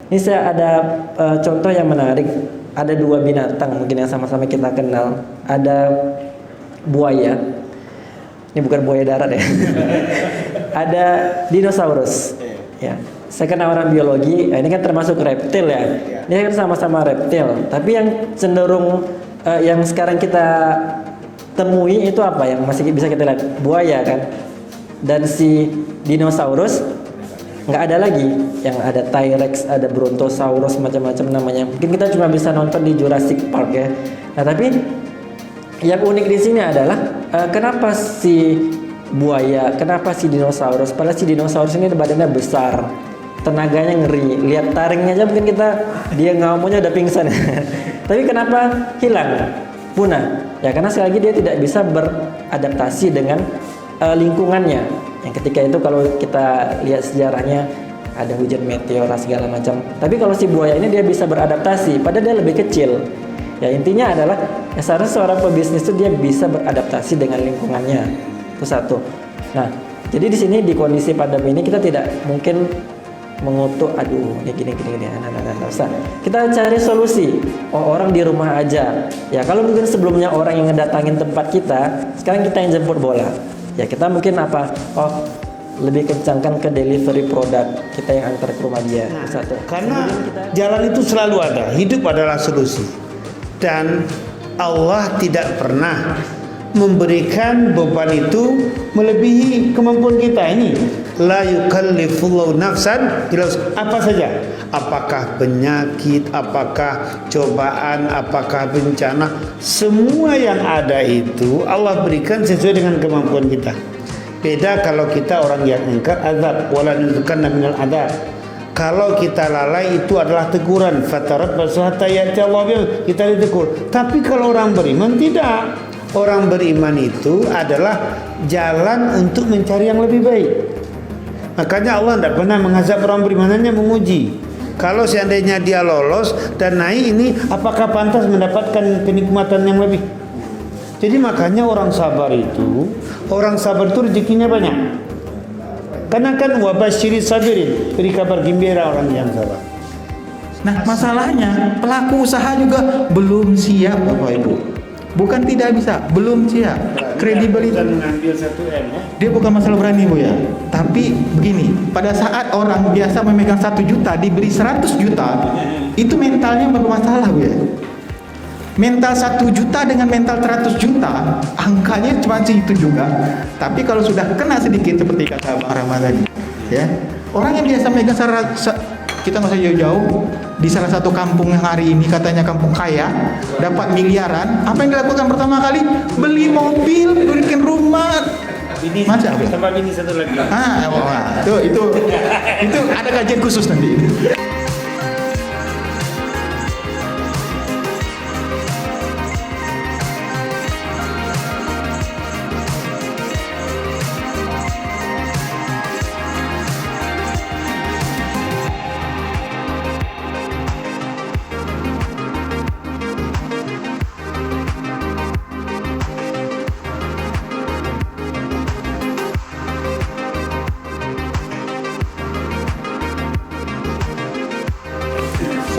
Ini saya ada contoh yang menarik. Ada dua binatang mungkin yang sama-sama kita kenal. Ada buaya. Ini bukan buaya darat ya. Ada dinosaurus. Ya. Saya kenal orang biologi. Ini kan termasuk reptil ya. Ini kan sama-sama reptil. Tapi yang cenderung yang sekarang kita temui itu apa? Yang masih bisa kita lihat buaya kan. Dan si dinosaurus nggak ada lagi. Yang ada T-Rex, ada Brontosaurus, macam-macam namanya. Mungkin kita cuma bisa nonton di Jurassic Park ya. Nah tapi yang unik di sini adalah kenapa si buaya, kenapa si dinosaurus? Padahal si dinosaurus ini badannya besar, tenaganya ngeri. Lihat taringnya aja mungkin dia ngomongnya udah pingsan. Tapi kenapa hilang, punah? Ya karena sekali lagi dia tidak bisa beradaptasi dengan lingkungannya. Yang ketika itu kalau kita lihat sejarahnya ada hujan meteor segala macam. Tapi kalau si buaya ini dia bisa beradaptasi, padahal dia lebih kecil. Ya intinya adalah ya seharusnya seorang pebisnis itu dia bisa beradaptasi dengan lingkungannya. Itu satu. Nah, jadi di sini di kondisi pandemi ini kita tidak mungkin mengutuk aduh ini gini. Nah, usah. Kita cari solusi. Oh, orang di rumah aja. Ya kalau mungkin sebelumnya orang yang ngedatangin tempat kita, sekarang kita yang jemput bola. Ya kita mungkin apa? Oh, lebih kencangkan ke delivery produk, kita yang antar ke rumah dia. Satu. Karena jalan itu selalu ada. Hidup adalah solusi. Dan Allah tidak pernah memberikan beban itu melebihi kemampuan kita. Ini la yukallifullahu nafsan illa apa saja, apakah penyakit, apakah cobaan, apakah bencana, semua yang ada itu Allah berikan sesuai dengan kemampuan kita. Beda kalau kita orang yang ingkar azab, wala nuzkanna minal azab. Kalau kita lalai itu adalah teguran. Fatarat basahata ya'ti Allah, kita ditegur. Tapi kalau orang beriman tidak. Orang beriman itu adalah jalan untuk mencari yang lebih baik. Makanya Allah tidak pernah mengazab orang beriman, hanya menguji. Kalau seandainya dia lolos dan naik ini, apakah pantas mendapatkan kenikmatan yang lebih? Jadi makanya orang sabar itu rezekinya banyak. Karena kan wabasyiri sabirin, beri kabar gembira orang yang sabar. Nah masalahnya pelaku usaha juga belum siap Bapak Ibu. Bukan tidak bisa, belum siap. Kredibilitas mengambil 1M ya. dia bukan masalah berani Bu ya. Tapi begini, pada saat orang biasa memegang 1 juta dibeli 100 juta, itu mentalnya bermasalah Bu ya. Mental 1 juta dengan mental 100 juta, angkanya cuma itu juga. Tapi kalau sudah kena sedikit seperti kata Bang Rahmat tadi, ya. Orang yang biasa megang kita nggak usah jauh-jauh di salah satu kampung yang hari ini katanya kampung kaya, dapat miliaran. Apa yang dilakukan pertama kali? Beli mobil, bikin rumah. Bini, Masa apa? tambah bini satu lagi. Itu ada kajian khusus nanti.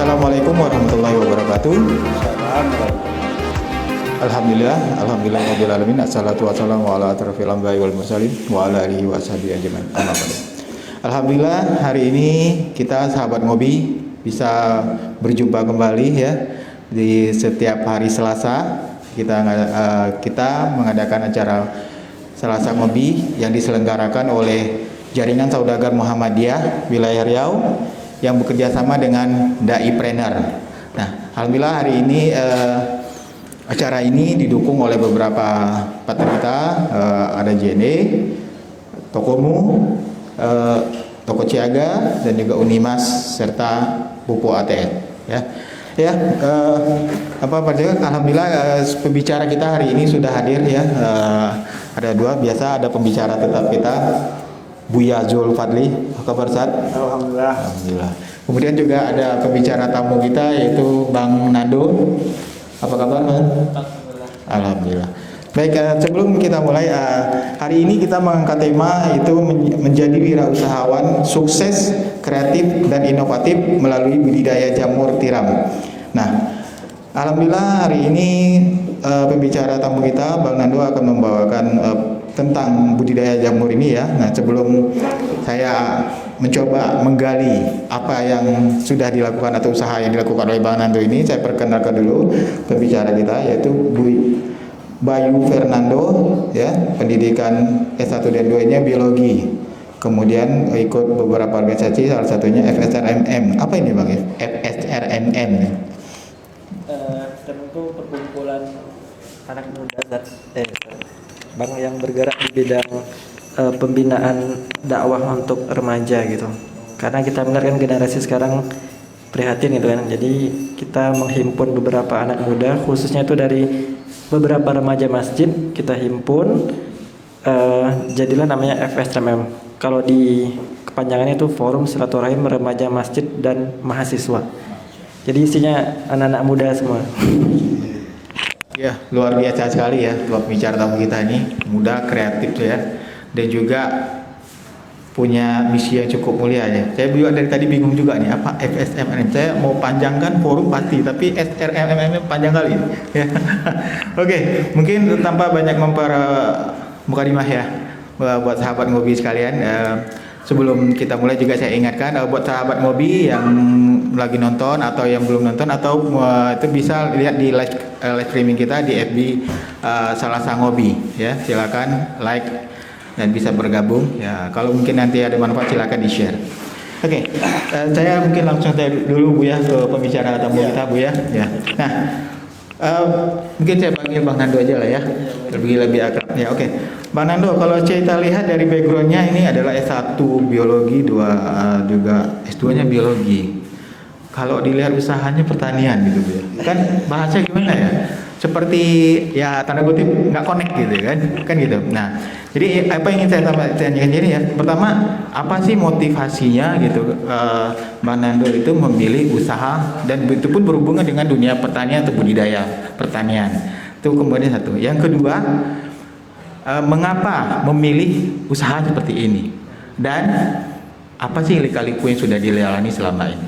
Assalamualaikum warahmatullahi wabarakatuh. Alhamdulillah rabbil alamin. Assalatu wassalamu ala asyrofil anbiya'i wal mursalin wa ala alihi washabihi ajmain. Alhamdulillah hari ini kita sahabat ngobi bisa berjumpa kembali ya di setiap hari Selasa kita mengadakan acara Selasa Ngobi yang diselenggarakan oleh Jaringan Saudagar Muhammadiyah Wilayah Riau yang bekerja sama dengan Dai Trainer. Nah, alhamdulillah hari ini acara ini didukung oleh beberapa partner kita, ada JNE, Tokomu, Toko Ciaga dan juga Unimas serta Pupuk ATN. Alhamdulillah pembicara kita hari ini sudah hadir ya. Ada dua, biasa ada pembicara tetap kita. Buya Zul Fadli, apa kabar Ustaz? Alhamdulillah. Kemudian juga ada pembicara tamu kita yaitu Bang Nando. Apa kabar Bang? Alhamdulillah. Baik, sebelum kita mulai, hari ini kita mengangkat tema itu menjadi wirausahawan sukses, kreatif dan inovatif melalui budidaya jamur tiram. Nah, alhamdulillah hari ini pembicara tamu kita Bang Nando akan membawakan tentang budidaya jamur ini ya. Nah, sebelum saya mencoba menggali apa yang sudah dilakukan atau usaha yang dilakukan oleh Bang Nando ini, saya perkenalkan dulu pembicara kita, yaitu Bu Bayu Fernando, ya, pendidikan S1 dan 2-nya biologi. Kemudian ikut beberapa organisasi, salah satunya FSRMM. Apa ini Bang? FSRMM. Tentu perkumpulan anak muda Bang yang bergerak di bidang pembinaan dakwah untuk remaja gitu. Karena kita melihat kan generasi sekarang prihatin gitu kan. Jadi kita menghimpun beberapa anak muda, khususnya itu dari beberapa remaja masjid, kita himpun, jadilah namanya FSRMM. Kalau di kepanjangannya itu Forum Silaturahim Remaja Masjid dan Mahasiswa. Jadi isinya anak-anak muda semua. Ya, luar biasa sekali ya pembicara tamu kita ini, muda, kreatif tuh ya, dan juga punya misi yang cukup mulia ya. Saya juga dari tadi bingung juga nih, apa FSMM. Saya mau panjangkan forum pasti, tapi SRMM panjang kali ya. Oke, mungkin tanpa banyak mukadimah ya buat sahabat ngobi sekalian. Sebelum kita mulai juga saya ingatkan buat sahabat ngobi yang lagi nonton atau yang belum nonton atau itu bisa lihat di live streaming kita di FB Salasa Ngobi ya. Silakan like dan bisa bergabung ya. Kalau mungkin nanti ada manfaat silakan di-share. Oke, saya mungkin langsung dulu Bu ya ke pembicara tamu kita Bu ya. Ya. Nah, mungkin saya panggil Bang Nando aja lah ya. Lebih akrab. Ya, oke. Bang Nando, kalau kita lihat dari backgroundnya ini adalah S1 biologi, juga S2-nya biologi. Kalau dilihat usahanya pertanian gitu Bu ya. Kan bahasa gimana ya? Seperti ya tanda kutip nggak connect gitu kan gitu. Nah, jadi apa yang ingin saya tanyakan ini ya, pertama apa sih motivasinya gitu Bang Nando itu memilih usaha dan itu pun berhubungan dengan dunia pertanian atau budidaya pertanian. Itu kemudian satu. Yang kedua, mengapa memilih usaha seperti ini dan apa sih lika-liku yang sudah dilalui selama ini?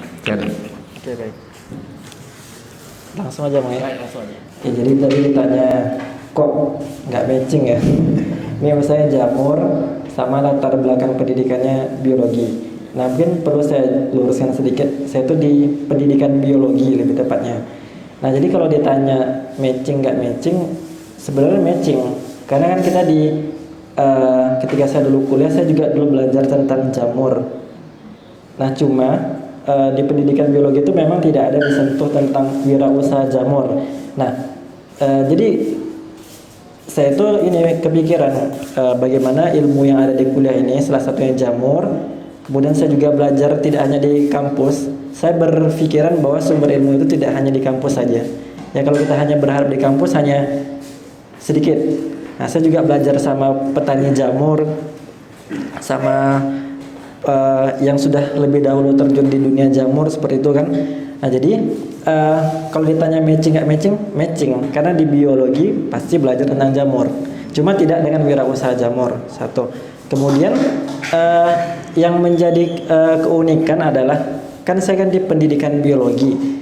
Oke, baik. Langsung aja Bang ya. Ya, jadi tadi ditanya kok nggak matching ya. Ini saya jamur sama latar belakang pendidikannya biologi. Nah, mungkin perlu saya luruskan sedikit. Saya tuh di pendidikan biologi lebih tepatnya. Nah, jadi kalau ditanya matching nggak matching, sebenarnya matching. Karena kan kita ketika saya dulu kuliah, saya juga dulu belajar tentang jamur. Nah, cuma di pendidikan biologi itu memang tidak ada disentuh tentang wirausaha jamur. Nah, jadi saya itu ini kepikiran bagaimana ilmu yang ada di kuliah ini, salah satunya jamur. Kemudian saya juga belajar tidak hanya di kampus. Saya berpikiran bahwa sumber ilmu itu tidak hanya di kampus saja. Ya, kalau kita hanya berharap di kampus hanya sedikit. Nah, saya juga belajar sama petani jamur, sama yang sudah lebih dahulu terjun di dunia jamur seperti itu kan. Nah, jadi kalau ditanya matching nggak matching, matching karena di biologi pasti belajar tentang jamur, cuma tidak dengan wirausaha jamur. Satu. Kemudian yang menjadi keunikan adalah kan saya kan di pendidikan biologi.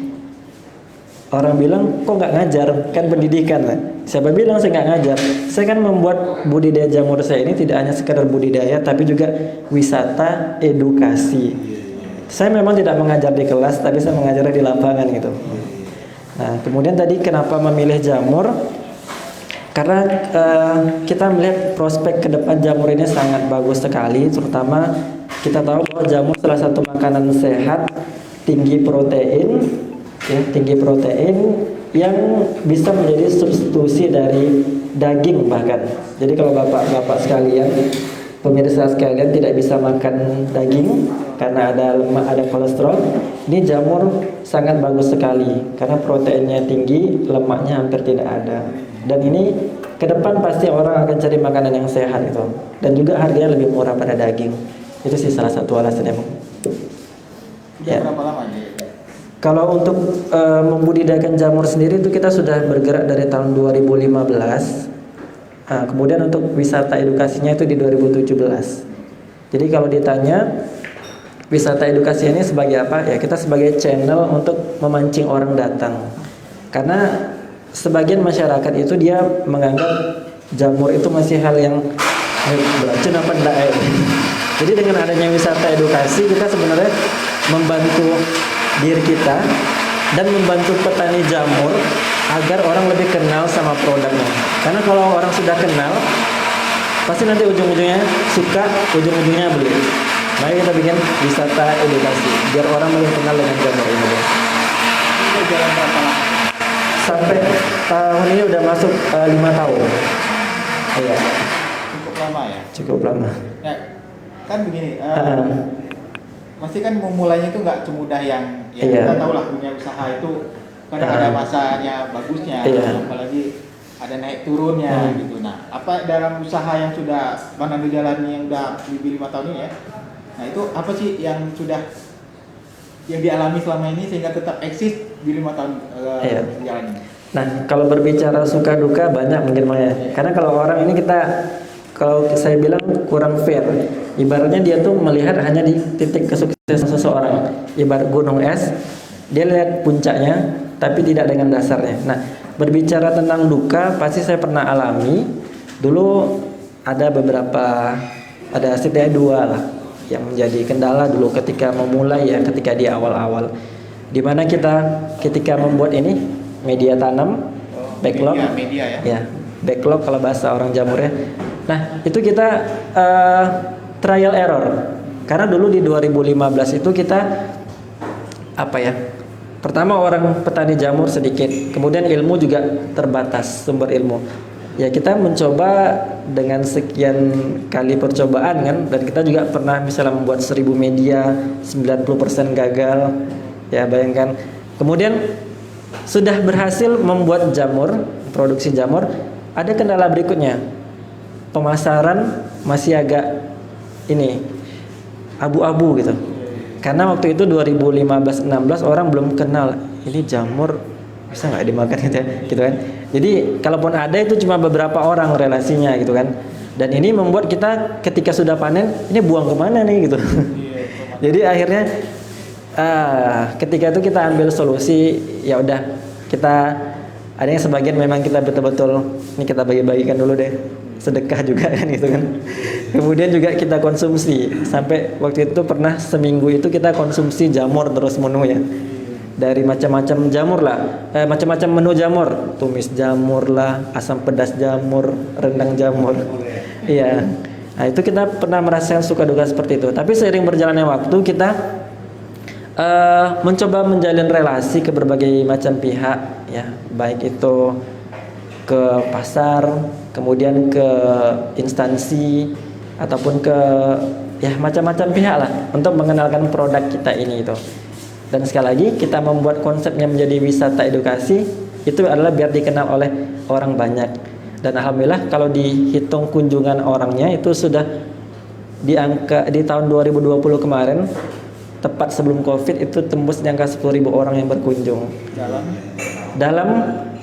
Orang bilang kok nggak ngajar, kan pendidikan lah. Siapa bilang saya nggak ngajar? Saya kan membuat budidaya jamur saya ini tidak hanya sekedar budidaya, tapi juga wisata edukasi. Saya memang tidak mengajar di kelas, tapi saya mengajar di lapangan gitu. Nah, kemudian tadi kenapa memilih jamur? Karena kita melihat prospek ke depan jamur ini sangat bagus sekali, terutama kita tahu bahwa jamur salah satu makanan sehat, tinggi protein, ya, tinggi protein yang bisa menjadi substitusi dari daging bahkan. Jadi kalau bapak-bapak sekalian, pemirsa sekalian tidak bisa makan daging karena ada lemak, ada kolesterol, ini jamur sangat bagus sekali karena proteinnya tinggi, lemaknya hampir tidak ada. Dan ini ke depan pasti orang akan cari makanan yang sehat itu, dan juga harganya lebih murah pada daging. Itu sih salah satu alasannya. Ya. Berapa lama nih? Kalau untuk membudidayakan jamur sendiri itu kita sudah bergerak dari tahun 2015. Nah, kemudian untuk wisata edukasinya itu di 2017. Jadi kalau ditanya wisata edukasi ini sebagai apa? Ya kita sebagai channel untuk memancing orang datang. Karena sebagian masyarakat itu dia menganggap jamur itu masih hal yang beracun apa enggak ya. Jadi dengan adanya wisata edukasi kita sebenarnya membantu diri kita dan membantu petani jamur agar orang lebih kenal sama produknya. Karena kalau orang sudah kenal, pasti nanti ujung-ujungnya suka, ujung-ujungnya beli. Mari kita bikin wisata edukasi biar orang lebih kenal dengan jamur ini. Ini jalan berapa lama? Sampai tahun ini udah masuk 5 tahun. Iya, Cukup lama ya. cukup lama. Ya, kan begini. Pasti kan memulainya itu nggak semudah yang ya Iya. kita tahu lah dunia usaha itu kadang ada masanya bagusnya, Iya. apalagi ada naik turunnya gitu. Nah, apa dalam usaha yang sudah Bang Nando jalani yang udah lebih 5 tahun ini ya? Nah, itu apa sih yang sudah yang dialami selama ini sehingga tetap eksis di 5 tahun Iya. jalan ini? Nah, kalau berbicara suka duka banyak mungkin Bang ya. Karena kalau orang ini kalau saya bilang kurang fair. Ibaratnya dia tuh melihat hanya di titik kesuksesan seseorang. Ibarat gunung es, dia lihat puncaknya tapi tidak dengan dasarnya. Nah, berbicara tentang duka pasti saya pernah alami. Dulu ada setidaknya 2 lah yang menjadi kendala dulu ketika memulai ya, ketika di awal-awal. Dimana kita ketika membuat ini media tanam, backlog, media ya. ya backlog kalau bahasa orang jamurnya. Nah itu kita trial error karena dulu di 2015 itu kita apa ya, pertama orang petani jamur sedikit, kemudian ilmu juga terbatas, sumber ilmu ya. Kita mencoba dengan sekian kali percobaan kan, dan kita juga pernah misalnya membuat 1000 media, 90% gagal ya, bayangkan. Kemudian sudah berhasil membuat jamur, produksi jamur, ada kendala berikutnya. Pemasaran masih agak abu-abu gitu. Karena waktu itu 2015-16 orang belum kenal ini jamur bisa nggak dimakan gitu kan. Jadi kalaupun ada itu cuma beberapa orang relasinya gitu kan. Dan ini membuat kita ketika sudah panen ini buang kemana nih gitu. Jadi akhirnya ketika itu kita ambil solusi, ya udah kita ada yang sebagian memang kita betul-betul ini kita bagi-bagikan dulu deh, sedekah juga kan gitu kan. Kemudian juga kita konsumsi sampai waktu itu pernah seminggu itu kita konsumsi jamur terus menu ya, dari macam-macam jamur lah, macam-macam menu jamur, tumis jamur lah, asam pedas jamur, rendang jamur, iya. Nah itu kita pernah merasakan suka duka seperti itu. Tapi seiring berjalannya waktu kita mencoba menjalin relasi ke berbagai macam pihak ya, baik itu ke pasar, kemudian ke instansi ataupun ke ya macam-macam pihak lah untuk mengenalkan produk kita ini itu. Dan sekali lagi kita membuat konsepnya menjadi wisata edukasi itu adalah biar dikenal oleh orang banyak. Dan alhamdulillah kalau dihitung kunjungan orangnya itu sudah di tahun 2020 kemarin, tepat sebelum Covid itu tembus di angka 10.000 orang yang berkunjung. Dalam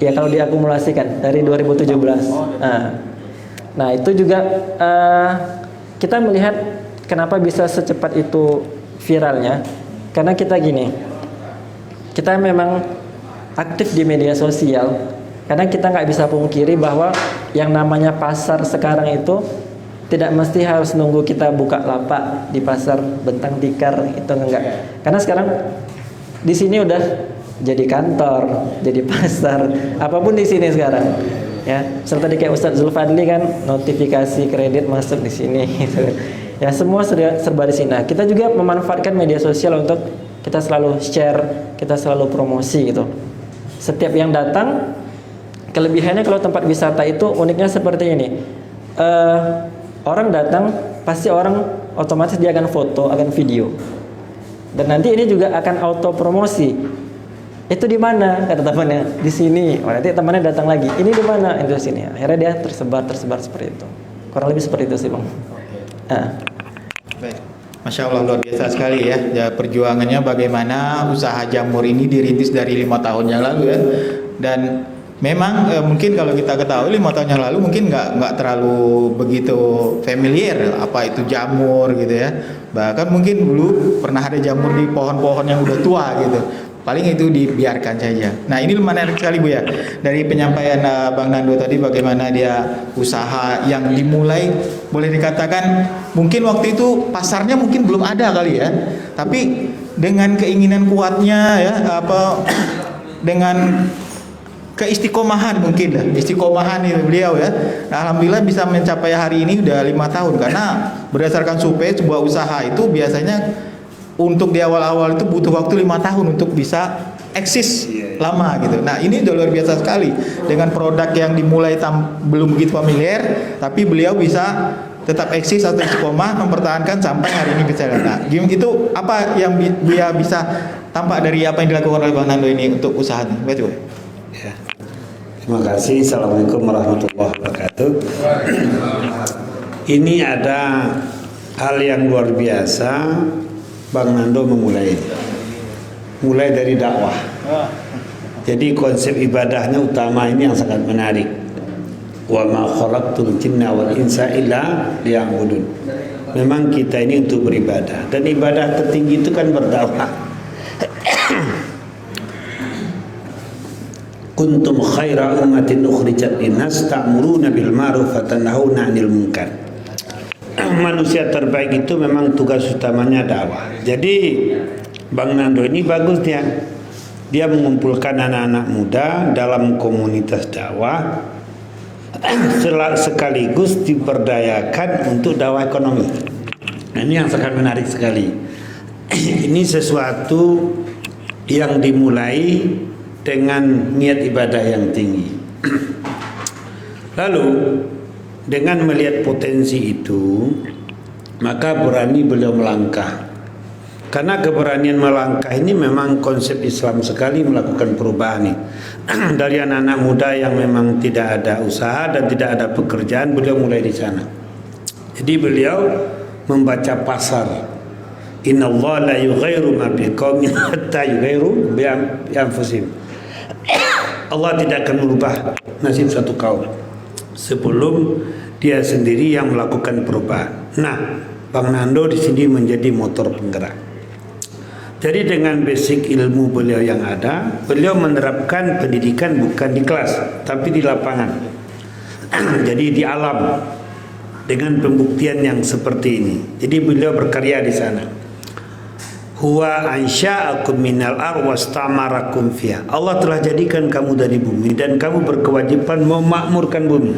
ya kalau diakumulasikan dari 2017. Nah itu juga kita melihat kenapa bisa secepat itu viralnya. Karena kita kita memang aktif di media sosial. Karena kita nggak bisa pungkiri bahwa yang namanya pasar sekarang itu tidak mesti harus nunggu kita buka lapak di pasar Bentang Tikar, itu enggak. Karena sekarang di sini udah jadi kantor, jadi pasar, apapun di sini sekarang. Ya, seperti kayak Ustadz Zulfadli kan notifikasi kredit masuk di sini gitu. Ya, semua serba di sini. Nah, kita juga memanfaatkan media sosial untuk kita selalu share, kita selalu promosi gitu. Setiap yang datang, kelebihannya kalau tempat wisata itu uniknya seperti ini. Orang datang pasti orang otomatis dia akan foto, akan video. Dan nanti ini juga akan auto promosi. Itu di mana? Kata temannya, di sini. Oh, nanti temannya datang lagi. Ini di mana? Itu di sini. Akhirnya dia tersebar seperti itu. Kurang lebih seperti itu sih, Bang. Baik. Masya Allah, luar biasa sekali ya perjuangannya bagaimana usaha jamur ini dirintis dari 5 tahun yang lalu ya. Dan memang mungkin kalau kita ketahui 5 tahun yang lalu mungkin nggak terlalu begitu familiar apa itu jamur gitu ya. Bahkan mungkin dulu pernah ada jamur di pohon-pohon yang udah tua gitu. Paling itu dibiarkan saja. Nah ini menarik sekali Bu ya. Dari penyampaian Bang Nando tadi bagaimana dia usaha yang dimulai boleh dikatakan mungkin waktu itu pasarnya mungkin belum ada kali ya. Tapi dengan keinginan kuatnya ya dengan keistiqomahan mungkin lah, istiqomahan itu beliau ya. Nah, alhamdulillah bisa mencapai hari ini udah 5 tahun karena berdasarkan survei sebuah usaha itu biasanya untuk di awal-awal itu butuh waktu 5 tahun untuk bisa eksis lama gitu. Nah ini udah luar biasa sekali dengan produk yang dimulai belum begitu familiar, tapi beliau bisa tetap eksis atau istiqomah mempertahankan sampai hari ini bisa. Nah itu apa yang dia bisa tampak dari apa yang dilakukan oleh Bang Nando ini untuk usaha ini? Betul. Ya. Terima kasih. Assalamualaikum warahmatullahi wabarakatuh. Ini ada hal yang luar biasa. Bang Nando mulai dari dakwah. Jadi konsep ibadahnya utama ini yang sangat menarik. Wa ma khalaqtul jinna wal insa illa liya'budun. Memang kita ini untuk beribadah dan ibadah tertinggi itu kan berdakwah. Kuntum khaira ummatin ukhrijat linnas ta'muruna bil ma'ruf wa tanhauna 'anil munkar. Manusia terbaik itu memang tugas utamanya dakwah. Jadi Bang Nando ini bagus dia mengumpulkan anak-anak muda dalam komunitas dakwah sekaligus diberdayakan untuk dakwah ekonomi. Nah, ini yang sangat menarik sekali. Ini sesuatu yang dimulai dengan niat ibadah yang tinggi. Lalu dengan melihat potensi itu, maka berani beliau melangkah. Karena keberanian melangkah ini memang konsep Islam sekali melakukan perubahan nih. Dari anak-anak muda yang memang tidak ada usaha dan tidak ada pekerjaan, beliau mulai di sana. Jadi beliau membaca pasar. Innallaha la yughayyiru ma biqaumin hatta yughayyiru bi anfusihim. Allah tidak akan merubah nasib satu kaum sebelum dia sendiri yang melakukan perubahan. Nah, Bang Nando di sini menjadi motor penggerak. Jadi dengan basic ilmu beliau yang ada, beliau menerapkan pendidikan bukan di kelas, tapi di lapangan. Jadi di alam dengan pembuktian yang seperti ini. Jadi beliau berkarya di sana. Huwa ansha'akum minal ardh wastamarakum fiha. Allah telah jadikan kamu dari bumi dan kamu berkewajiban memakmurkan bumi.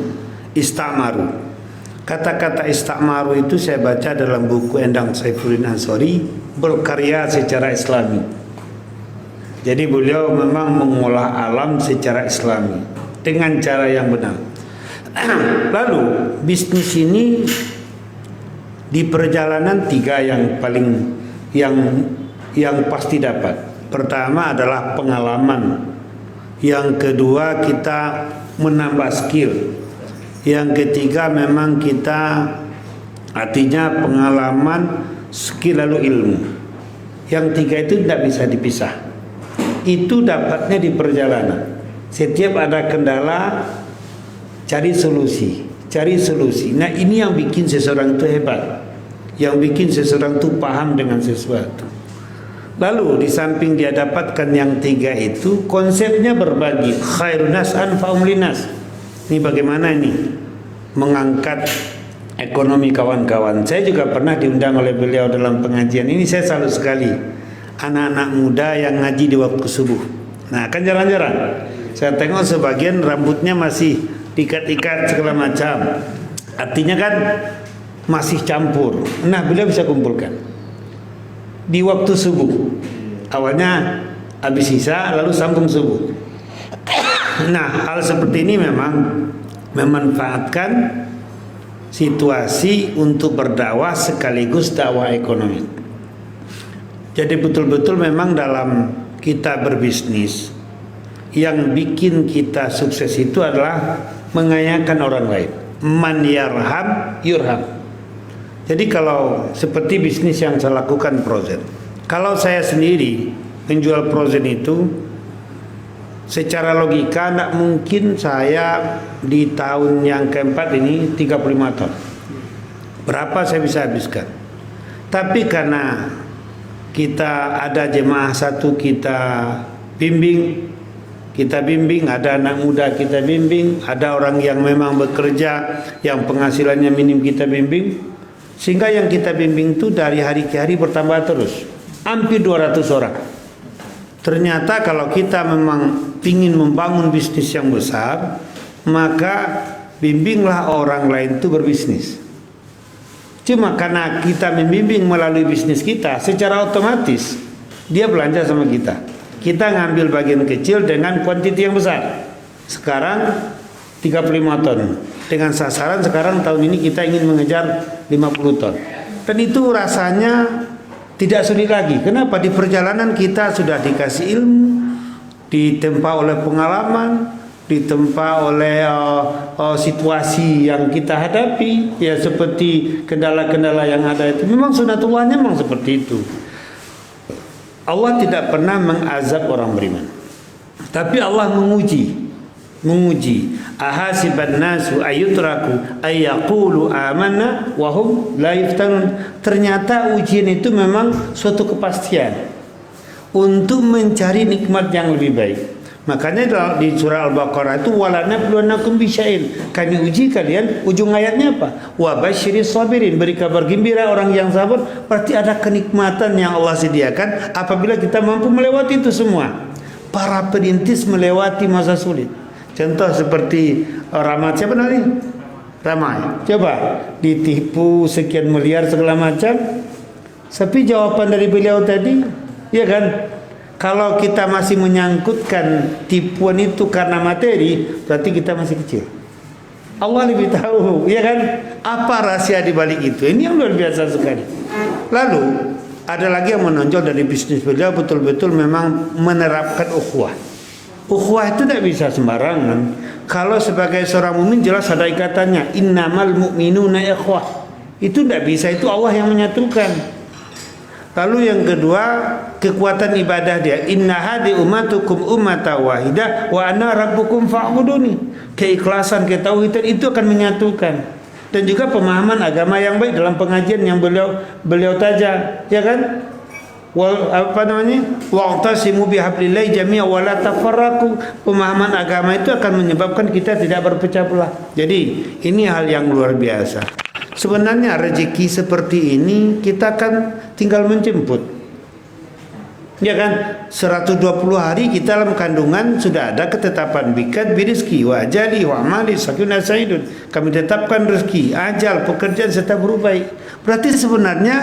Istamaru. Kata-kata istamaru itu saya baca dalam buku Endang Saifuddin Ansori, berkarya secara Islami. Jadi beliau memang mengolah alam secara Islami dengan cara yang benar. Lalu bisnis ini di perjalanan 3 yang paling yang pasti dapat. Pertama adalah pengalaman. Yang kedua kita menambah skill. Yang ketiga memang kita artinya pengalaman, skill lalu ilmu. Yang 3 itu tidak bisa dipisah. Itu dapatnya di perjalanan. Setiap ada kendala cari solusi. Nah ini yang bikin seseorang itu hebat. Yang bikin seseorang itu paham dengan sesuatu. Lalu di samping dia dapatkan yang 3 itu, konsepnya berbagi. Khairun nas anfa'um linnas. Ini bagaimana ini mengangkat ekonomi kawan-kawan. Saya juga pernah diundang oleh beliau dalam pengajian ini. Saya salut sekali anak-anak muda yang ngaji di waktu subuh. Nah kan jarang-jarang saya tengok sebagian rambutnya masih diikat-ikat segala macam. Artinya kan masih campur. Nah beliau bisa kumpulkan di waktu subuh. Awalnya habis isya lalu sambung subuh. Nah hal seperti ini memang memanfaatkan situasi untuk berdakwah sekaligus dakwah ekonomi. Jadi betul-betul memang dalam kita berbisnis yang bikin kita sukses itu adalah mengayakan orang lain. Man yarham yurham. Jadi kalau seperti bisnis yang saya lakukan Prozen, kalau saya sendiri menjual Prozen itu Secara logika tidak mungkin saya di tahun yang keempat ini 35 ton. Berapa saya bisa habiskan? Tapi karena kita ada jemaah satu kita bimbing, ada anak muda kita bimbing, ada orang yang memang bekerja yang penghasilannya minim kita bimbing, sehingga yang kita bimbing itu dari hari ke hari bertambah terus, hampir 200 orang. Ternyata kalau kita memang ingin membangun bisnis yang besar, maka bimbinglah orang lain itu berbisnis. Cuma karena kita membimbing melalui bisnis kita, secara otomatis dia belanja sama kita. Kita ngambil bagian kecil dengan kuantiti yang besar. Sekarang 35 ton. Dengan sasaran sekarang tahun ini kita ingin mengejar 50 ton. Dan itu rasanya tidak sulit lagi. Kenapa? Di perjalanan kita sudah dikasih ilmu, ditempa oleh pengalaman, ditempa oleh situasi yang kita hadapi, ya seperti kendala-kendala yang ada itu. Memang sunatullahnya memang seperti itu. Allah tidak pernah mengazab orang beriman, tapi Allah menguji. Ahasiban nasu ayutraku ayyaqulu amanna wa hum la yuftanun. Ternyata ujian itu memang suatu kepastian untuk mencari nikmat yang lebih baik. Makanya di surah Al-Baqarah itu walanabluwannakum bisya'in, kami uji kalian. Ujung ayatnya apa? Wa basyiris sabirin, beri kabar gembira orang yang sabar. Berarti ada kenikmatan yang Allah sediakan apabila kita mampu melewati itu semua. Para perintis melewati masa sulit. Contoh seperti Ramad, siapa tadi? Ramai. Coba ditipu sekian miliar segala macam. Tapi jawaban dari beliau tadi, ya kan? Kalau kita masih menyangkutkan tipuan itu karena materi, berarti kita masih kecil. Allah lebih tahu, ya kan? Apa rahasia di balik itu? Ini yang luar biasa sekali. Lalu ada lagi yang menonjol dari bisnis beliau, betul-betul memang menerapkan ukhuwah. Ukhuwah itu tidak bisa sembarangan. Kalau sebagai seorang mukmin jelas ada ikatannya. Innamal mu'minuna ikhwah. Itu tidak bisa, itu Allah yang menyatukan. Lalu yang kedua, kekuatan ibadah dia. Inna hadi ummatukum ummata wahidah wa ana rabbukum fa'buduni. Keikhlasan, ketauhidan itu akan menyatukan. Dan juga pemahaman agama yang baik dalam pengajian yang beliau tajam, ya kan? Wa'tasimu bihablillahi jami'a wa la tafarraqu. Pemahaman agama itu akan menyebabkan kita tidak berpecah belah. Jadi ini hal yang luar biasa. Sebenarnya rezeki seperti ini kita kan tinggal menjemput. Ya kan, 120 hari kita dalam kandungan sudah ada ketetapan bikat birizki wa ajali wa amali sakuna saidun. Kami tetapkan rezeki, ajal, pekerjaan serta berubah. Berarti sebenarnya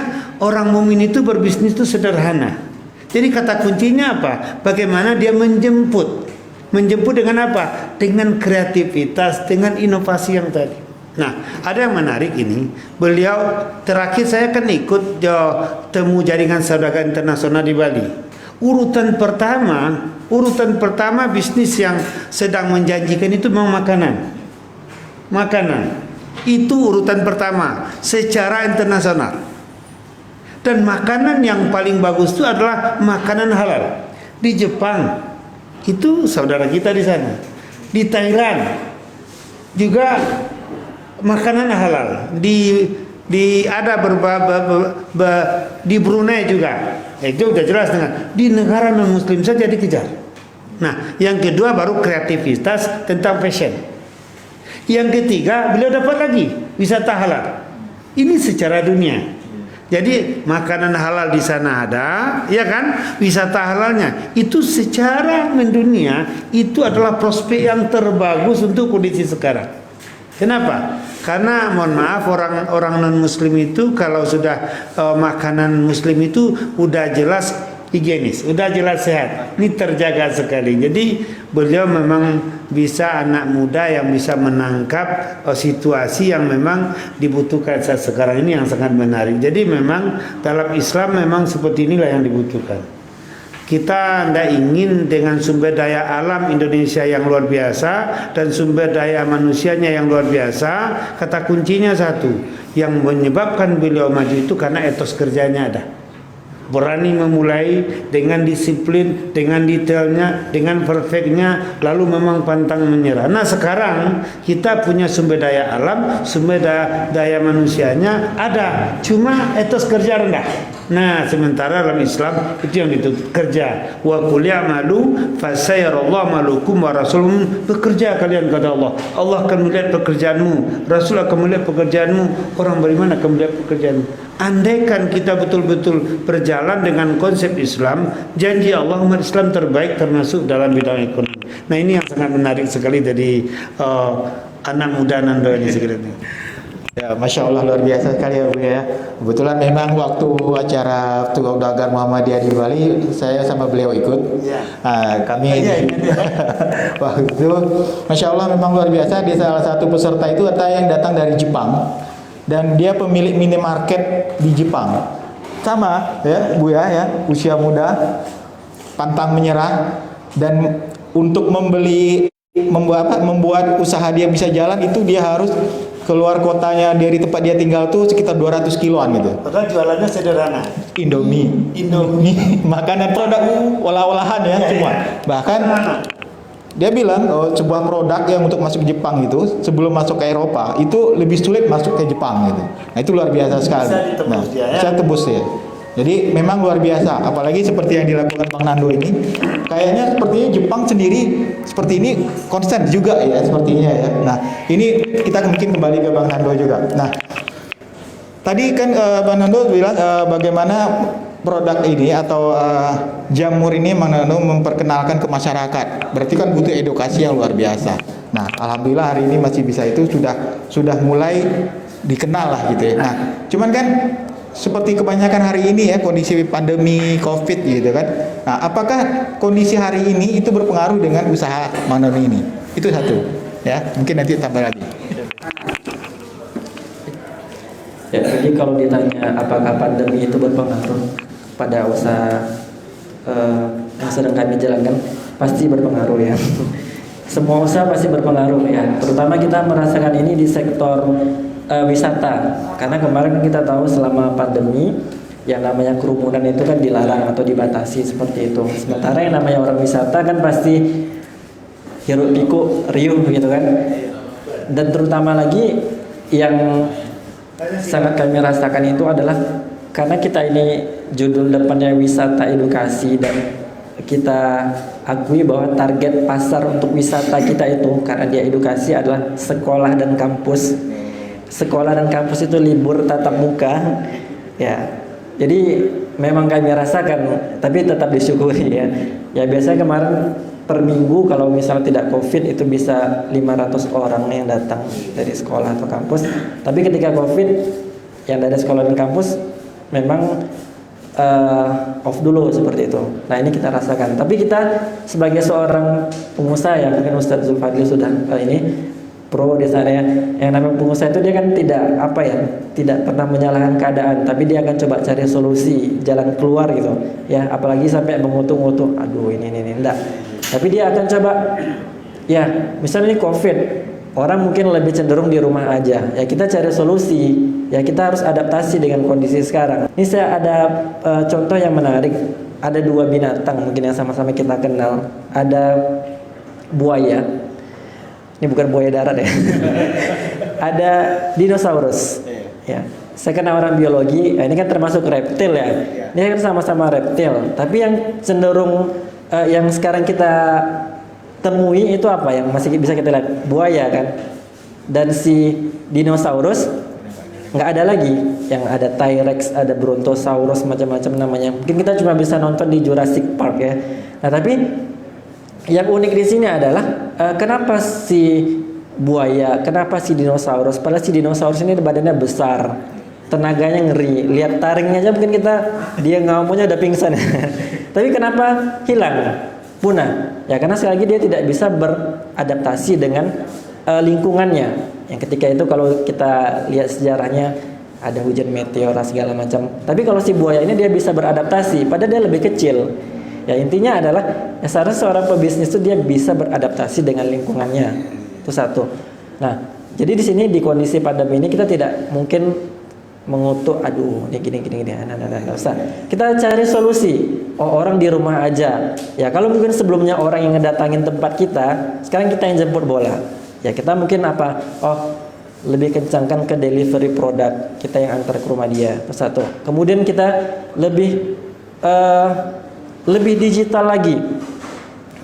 orang mukmin itu berbisnis itu sederhana. Jadi kata kuncinya apa? Bagaimana dia menjemput. Menjemput dengan apa? Dengan kreativitas, dengan inovasi yang tadi. Nah, ada yang menarik ini. Beliau terakhir saya kan ikut temu jaringan saudagar internasional di Bali. Urutan pertama bisnis yang sedang menjanjikan itu memang makanan. Itu urutan pertama secara internasional. Dan makanan yang paling bagus itu adalah makanan halal. Di Jepang itu saudara kita di sana. Di Thailand juga makanan halal. Di ada di Brunei juga. Itu sudah jelas dengan di negara non muslim saja dikejar. Nah, yang kedua baru kreativitas tentang fashion. Yang ketiga beliau dapat lagi wisata halal. Ini secara dunia. Jadi makanan halal di sana ada, ya kan? Wisata halalnya itu secara mendunia itu adalah prospek yang terbagus untuk kondisi sekarang. Kenapa? Karena mohon maaf orang non muslim itu kalau sudah makanan muslim itu udah jelas higienis, udah jelas sehat, ini terjaga sekali. Jadi beliau memang bisa anak muda yang bisa menangkap situasi yang memang dibutuhkan saat sekarang ini yang sangat menarik. Jadi memang dalam Islam memang seperti inilah yang dibutuhkan. Kita tidak ingin dengan sumber daya alam Indonesia yang luar biasa dan sumber daya manusianya yang luar biasa. Kata kuncinya satu, yang menyebabkan beliau maju itu karena etos kerjanya ada. berani memulai dengan disiplin, dengan detailnya, dengan perfectnya, lalu memang pantang menyerah. Nah sekarang kita punya sumber daya alam, sumber daya manusianya ada, cuma etos kerja rendah. Nah sementara dalam Islam itu yang dituntut kerja. Wa qul ya'malu fasayarallahu malukum wa rasulun. Bekerja kalian kata Allah. Allah akan melihat pekerjaanmu, Rasul akan melihat pekerjaanmu, orang beriman akan melihat pekerjaanmu. Andaikan kita betul-betul berjalan dengan konsep Islam, janji Allah umat Islam terbaik termasuk dalam bidang ekonomi. Nah ini yang sangat menarik sekali dari anak muda Nando ini sekiranya. Ya, Masya Allah luar biasa sekali ya Bu ya. Kebetulan memang waktu acara Tugau Dagang Muhammadiyah di Bali, saya sama beliau ikut. Kami waktu itu, Masya Allah memang luar biasa. Di salah satu peserta itu ada yang datang dari Jepang dan dia pemilik minimarket di Jepang. Sama ya Bu ya, usia muda, pantang menyerah, dan untuk membuat usaha dia bisa jalan itu dia harus keluar kotanya dari tempat dia tinggal tuh sekitar 200 kiloan gitu. Padahal jualannya sederhana. Indomie, makanan produk olah-olahan ya semua. Bahkan dia bilang sebuah produk yang untuk masuk ke Jepang itu sebelum masuk ke Eropa itu lebih sulit masuk ke Jepang gitu. Nah itu luar biasa sekali. Bisa tebus ya. Jadi memang luar biasa, apalagi seperti yang dilakukan Bang Nando ini. Kayaknya sepertinya Jepang sendiri seperti ini konsisten juga ya sepertinya ya. Nah ini kita mungkin kembali ke Bang Nando juga. Nah tadi kan Bang Nando bilang bagaimana produk ini atau jamur ini Bang Nando memperkenalkan ke masyarakat. Berarti kan butuh edukasi yang luar biasa. Nah alhamdulillah hari ini masih bisa itu sudah mulai dikenal lah gitu ya. Nah cuman kan seperti kebanyakan hari ini ya kondisi pandemi COVID gitu kan. Nah, apakah kondisi hari ini itu berpengaruh dengan usaha Manono ini? Itu satu, ya. Mungkin nanti tambah lagi. Ya, jadi kalau ditanya apakah pandemi itu berpengaruh pada usaha yang sedang kami jalankan, pasti berpengaruh ya. Semua usaha pasti berpengaruh ya. Terutama kita merasakan ini di sektor wisata, karena kemarin kita tahu selama pandemi yang namanya kerumunan itu kan dilarang atau dibatasi seperti itu. Sementara yang namanya orang wisata kan pasti hiruk pikuk riuh gitu kan. Dan terutama lagi yang sangat kami rasakan itu adalah karena kita ini judul depannya wisata edukasi, dan kita akui bahwa target pasar untuk wisata kita itu karena dia edukasi adalah sekolah dan kampus. Sekolah dan kampus itu libur tatap muka ya, jadi memang kami rasakan, tapi tetap disyukuri ya. Ya biasanya kemarin per minggu kalau misal tidak COVID itu bisa 500 orang yang datang dari sekolah atau kampus. Tapi ketika COVID yang dari sekolah dan kampus memang off dulu seperti itu. Nah ini kita rasakan. Tapi kita sebagai seorang pengusaha ya, mungkin Ustadz Zulfadli sudah ini pro di sana ya. Yang namanya pengusaha itu dia kan tidak pernah menyalahkan keadaan, tapi dia akan coba cari solusi, jalan keluar gitu ya. Apalagi sampai mengutuk-ngutuk, aduh ini enggak. Tapi dia akan coba ya, misalnya ini COVID, orang mungkin lebih cenderung di rumah aja. Ya kita cari solusi. Ya kita harus adaptasi dengan kondisi sekarang. Ini saya ada contoh yang menarik. Ada dua binatang mungkin yang sama-sama kita kenal. Ada buaya. Ini bukan buaya darat ya. Ada dinosaurus. Ya. Saya kenal orang biologi, ini kan termasuk reptil ya. Ini kan sama-sama reptil. Tapi yang cenderung yang sekarang kita temui itu apa yang masih bisa kita lihat? Buaya kan. Dan si dinosaurus nggak ada lagi. Yang ada T-Rex, ada Brontosaurus, macam-macam namanya. Mungkin kita cuma bisa nonton di Jurassic Park ya. Nah tapi yang unik di sini adalah kenapa si buaya, kenapa si dinosaurus? Padahal si dinosaurus ini badannya besar, tenaganya ngeri. Lihat taringnya aja mungkin dia ngomongnya udah pingsan. Tapi kenapa hilang, punah? Ya karena sekali lagi dia tidak bisa beradaptasi dengan lingkungannya. Yang ketika itu kalau kita lihat sejarahnya ada hujan meteor segala macam. Tapi kalau si buaya ini dia bisa beradaptasi, padahal dia lebih kecil. Ya intinya adalah ya seharusnya seorang pebisnis itu dia bisa beradaptasi dengan lingkungannya. Itu satu. Nah, jadi di sini di kondisi pandemi ini kita tidak mungkin mengutuk, aduh ini gini, nah, nggak usah. Kita cari solusi. Oh, orang di rumah aja. Ya kalau mungkin sebelumnya orang yang ngedatangin tempat kita, sekarang kita yang jemput bola. Ya kita mungkin apa? Oh, lebih kencangkan ke delivery produk, kita yang antar ke rumah dia. Itu satu. Kemudian kita lebih digital lagi.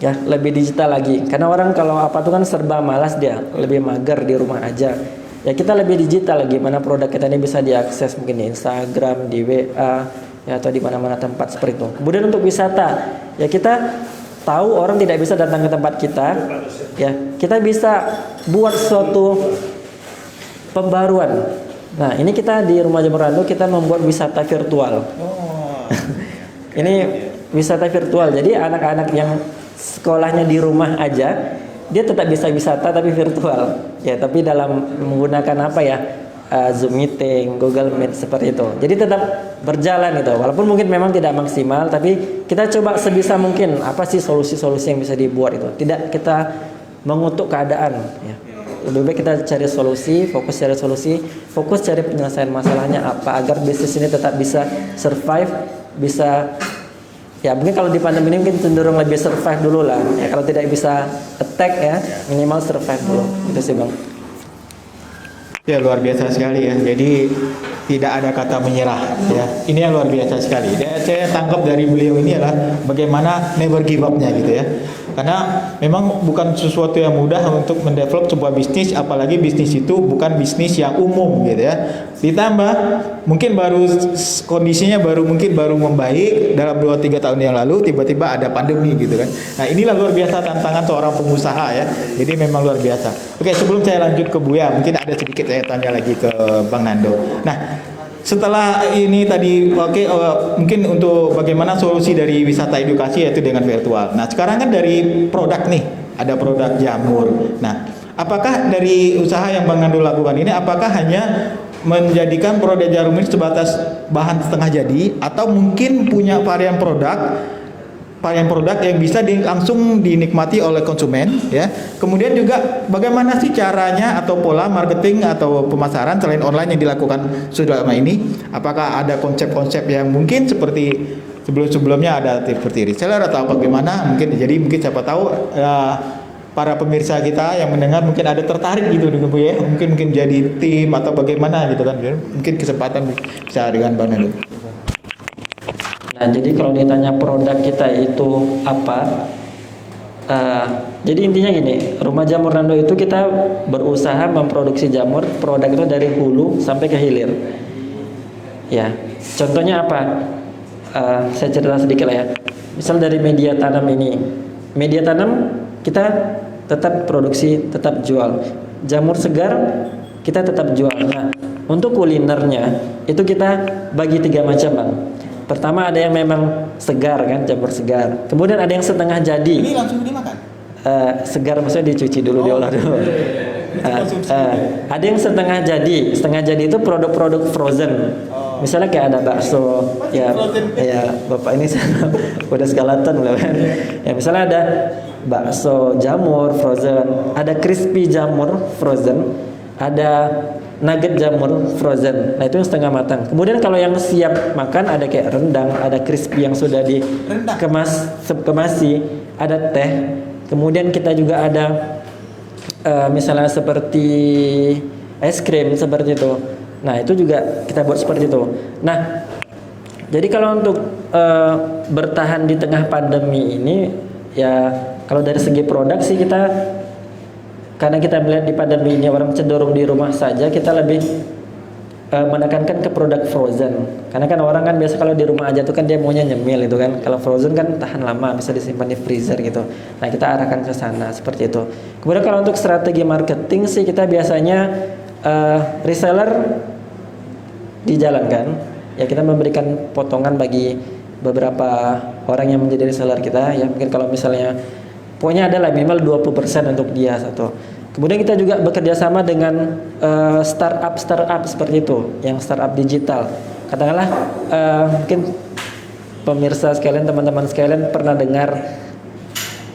Ya, lebih digital lagi. Karena orang kalau apa tuh kan serba malas dia, lebih mager di rumah aja. Ya kita lebih digital lagi, mana produk kita ini bisa diakses mungkin di Instagram, di WA, ya atau di mana-mana tempat seperti itu. Kemudian untuk wisata, ya kita tahu orang tidak bisa datang ke tempat kita, ya kita bisa buat suatu pembaruan. Nah ini kita di Rumah Jamur Randu kita membuat wisata virtual. Ini wisata virtual, jadi anak-anak yang sekolahnya di rumah aja dia tetap bisa wisata tapi virtual ya, tapi dalam menggunakan apa ya, Zoom meeting, Google Meet seperti itu. Jadi tetap berjalan gitu, walaupun mungkin memang tidak maksimal, tapi kita coba sebisa mungkin apa sih solusi-solusi yang bisa dibuat itu, tidak kita mengutuk keadaan ya. Lebih baik kita cari solusi, fokus cari penyelesaian masalahnya apa agar bisnis ini tetap bisa survive, bisa. Ya mungkin kalau di pandemi ini mungkin cenderung lebih survive dulu lah. Ya kalau tidak bisa attack ya minimal survive dulu. Itu sih Bang. Ya luar biasa sekali ya. Jadi tidak ada kata menyerah ya. Ini yang luar biasa sekali. Saya tangkap dari beliau ini adalah bagaimana never give up-nya gitu ya. Karena memang bukan sesuatu yang mudah untuk mendevelop sebuah bisnis, apalagi bisnis itu bukan bisnis yang umum gitu ya. Ditambah mungkin kondisinya baru membaik dalam 2-3 tahun yang lalu, tiba-tiba ada pandemi gitu kan. Nah inilah luar biasa tantangan seorang pengusaha ya. Jadi memang luar biasa. Oke, sebelum saya lanjut ke Buya, mungkin ada sedikit saya tanya lagi ke Bang Nando. Nah setelah ini tadi mungkin untuk bagaimana solusi dari wisata edukasi yaitu dengan virtual. Nah sekarang kan dari produk nih, ada produk jamur. Nah apakah dari usaha yang Bang Nando lakukan ini, apakah hanya menjadikan produk jarum ini sebatas bahan setengah jadi, atau mungkin punya varian produk yang bisa langsung dinikmati oleh konsumen ya. Kemudian juga bagaimana sih caranya atau pola marketing atau pemasaran selain online yang dilakukan sudah lama ini? Apakah ada konsep-konsep yang mungkin seperti sebelum-sebelumnya ada seperti reseller atau bagaimana? Mungkin siapa tahu para pemirsa kita yang mendengar mungkin ada tertarik gitu dengan Bu ya. Mungkin jadi tim atau bagaimana gitu kan. Mungkin kesempatan bisa dengan Bang Nando. Nah, jadi kalau ditanya produk kita itu apa, jadi intinya gini, Rumah Jamur Randu itu kita berusaha memproduksi jamur, produk itu dari hulu sampai ke hilir. Ya, contohnya apa? Saya cerita sedikit lah ya. Misal dari media tanam ini, media tanam kita tetap produksi, tetap jual. Jamur segar kita tetap jual. Nah, untuk kulinernya itu kita bagi 3 macam Bang. Pertama ada yang memang segar kan, jamur segar. Kemudian ada yang setengah jadi. Ini langsung dimakan? Segar maksudnya dicuci dulu, diolah dulu. Ada yang setengah jadi. Setengah jadi itu produk-produk frozen. Misalnya kayak ada bakso, ya Bapak ini udah skeleton loh kan. Ya misalnya ada bakso jamur frozen, ada crispy jamur frozen, ada nugget jamur frozen. Nah itu yang setengah matang. Kemudian kalau yang siap makan ada kayak rendang, ada crispy yang sudah dikemasi, ada teh. Kemudian kita juga ada misalnya seperti es krim seperti itu. Nah itu juga kita buat seperti itu. Nah jadi kalau untuk bertahan di tengah pandemi ini ya kalau dari segi produk sih kita, karena kita melihat di pandemi ini orang cenderung di rumah saja, kita lebih menekankan ke produk frozen. Karena kan orang kan biasa kalau di rumah aja tuh kan dia maunya nyemil itu kan. Kalau frozen kan tahan lama, bisa disimpan di freezer gitu. Nah kita arahkan ke sana seperti itu. Kemudian kalau untuk strategi marketing sih kita biasanya reseller dijalankan. Ya kita memberikan potongan bagi beberapa orang yang menjadi reseller kita. Ya mungkin kalau misalnya pokoknya ada lah minimal 20% untuk dia satu. Kemudian kita juga bekerja sama dengan startup seperti itu, yang startup digital. Katakanlah mungkin pemirsa sekalian, teman-teman sekalian pernah dengar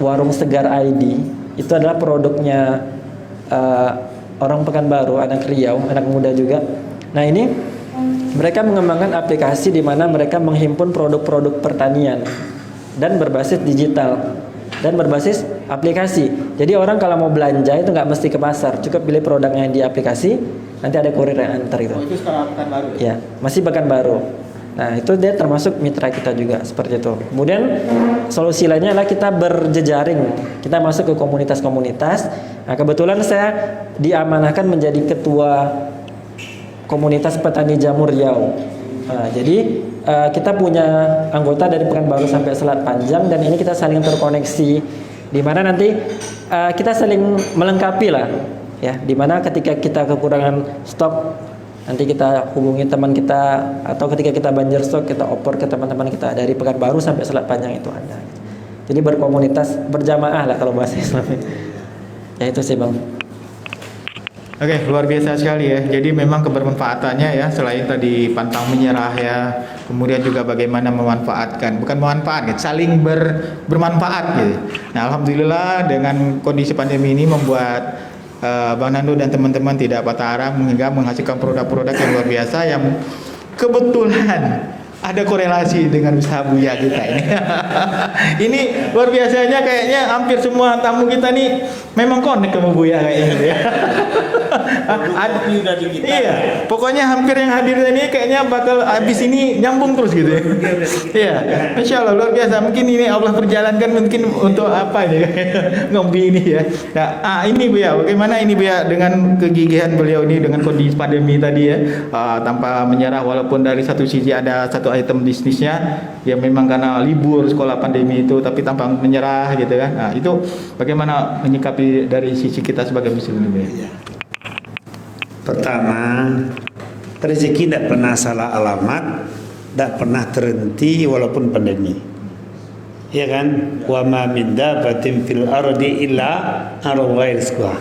Warung Segar ID. Itu adalah produknya orang Pekanbaru, anak Riau, anak muda juga. Nah ini Mereka mengembangkan aplikasi di mana mereka menghimpun produk-produk pertanian dan berbasis digital dan berbasis aplikasi. Jadi orang kalau mau belanja itu nggak mesti ke pasar, cukup pilih produknya di aplikasi, nanti ada kurir yang antar itu. Oh, itu sekarang Pekanbaru. Ya, masih Pekanbaru. Nah, itu dia termasuk mitra kita juga seperti itu. Kemudian solusi lainnya adalah kita berjejaring. Kita masuk ke komunitas-komunitas. Nah, kebetulan saya diamanahkan menjadi ketua komunitas petani jamur Riau. Nah, jadi kita punya anggota dari Pekanbaru sampai Selat Panjang, dan ini kita saling terkoneksi, di mana nanti kita saling melengkapi lah, ya. Di mana ketika kita kekurangan stok, nanti kita hubungi teman kita, atau ketika kita banjir stok kita oper ke teman-teman kita dari Pekanbaru sampai Selat Panjang itu ada. Jadi berkomunitas, berjamaah lah kalau bahasa Islam. Ya itu sih Bang. Oke, luar biasa sekali ya. Jadi memang kebermanfaatannya ya, selain tadi pantang menyerah ya, kemudian juga bagaimana memanfaatkan, bukan memanfaatkan, saling bermanfaat gitu. Nah, alhamdulillah dengan kondisi pandemi ini membuat Bang Nando dan teman-teman tidak patah arang hingga menghasilkan produk-produk yang luar biasa yang kebetulan ada korelasi dengan usaha Buya kita ini. Ini luar biasanya, kayaknya hampir semua tamu kita nih memang connect sama Buya kayaknya ya. Iya, pokoknya hampir yang hadir ini kayaknya bakal habis ini nyambung terus gitu ya. Iya, Insya Allah luar biasa. Mungkin ini Allah perjalankan mungkin untuk apa ya ngopi ini ya. Nah, ini Buya, bagaimana ini Buya dengan kegigihan beliau ini dengan kondisi pandemi tadi ya, tanpa menyerah walaupun dari satu sisi ada satu item bisnisnya yang memang karena libur sekolah pandemi itu, tapi tanpa menyerah gitu kan. Nah, itu bagaimana menyikapi dari sisi kita sebagai muslim ini? Pertama, rezeki tidak pernah salah alamat, tidak pernah terhenti walaupun pandemi. Ya kan? Wa ma min dabatin fil ardi illa ala Allahi rizquha.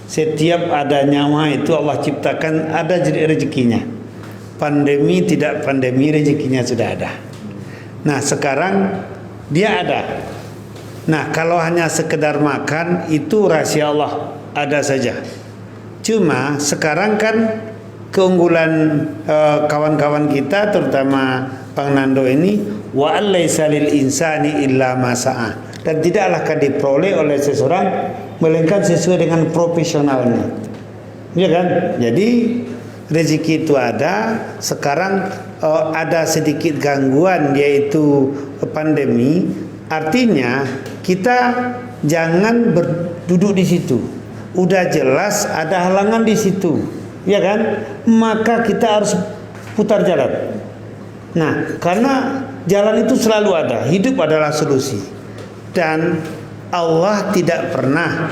Setiap ada nyawa itu Allah ciptakan ada rezekinya. Pandemi tidak pandemi, rezekinya sudah ada. Nah, sekarang dia ada. Nah, kalau hanya sekedar makan itu rahasia Allah, ada saja. Cuma sekarang kan keunggulan kawan-kawan kita, terutama Bang Nando ini, wa allaisa lil insani illa ma sa'a, dan tidaklah akan diperoleh oleh seseorang melainkan sesuai dengan profesionalnya. Ya kan? Jadi rezeki itu ada. Sekarang ada sedikit gangguan yaitu pandemi. Artinya kita jangan berduduk di situ. Udah jelas ada halangan di situ, ya kan? Maka kita harus putar jalan. Nah, karena jalan itu selalu ada. Hidup adalah solusi. Dan Allah tidak pernah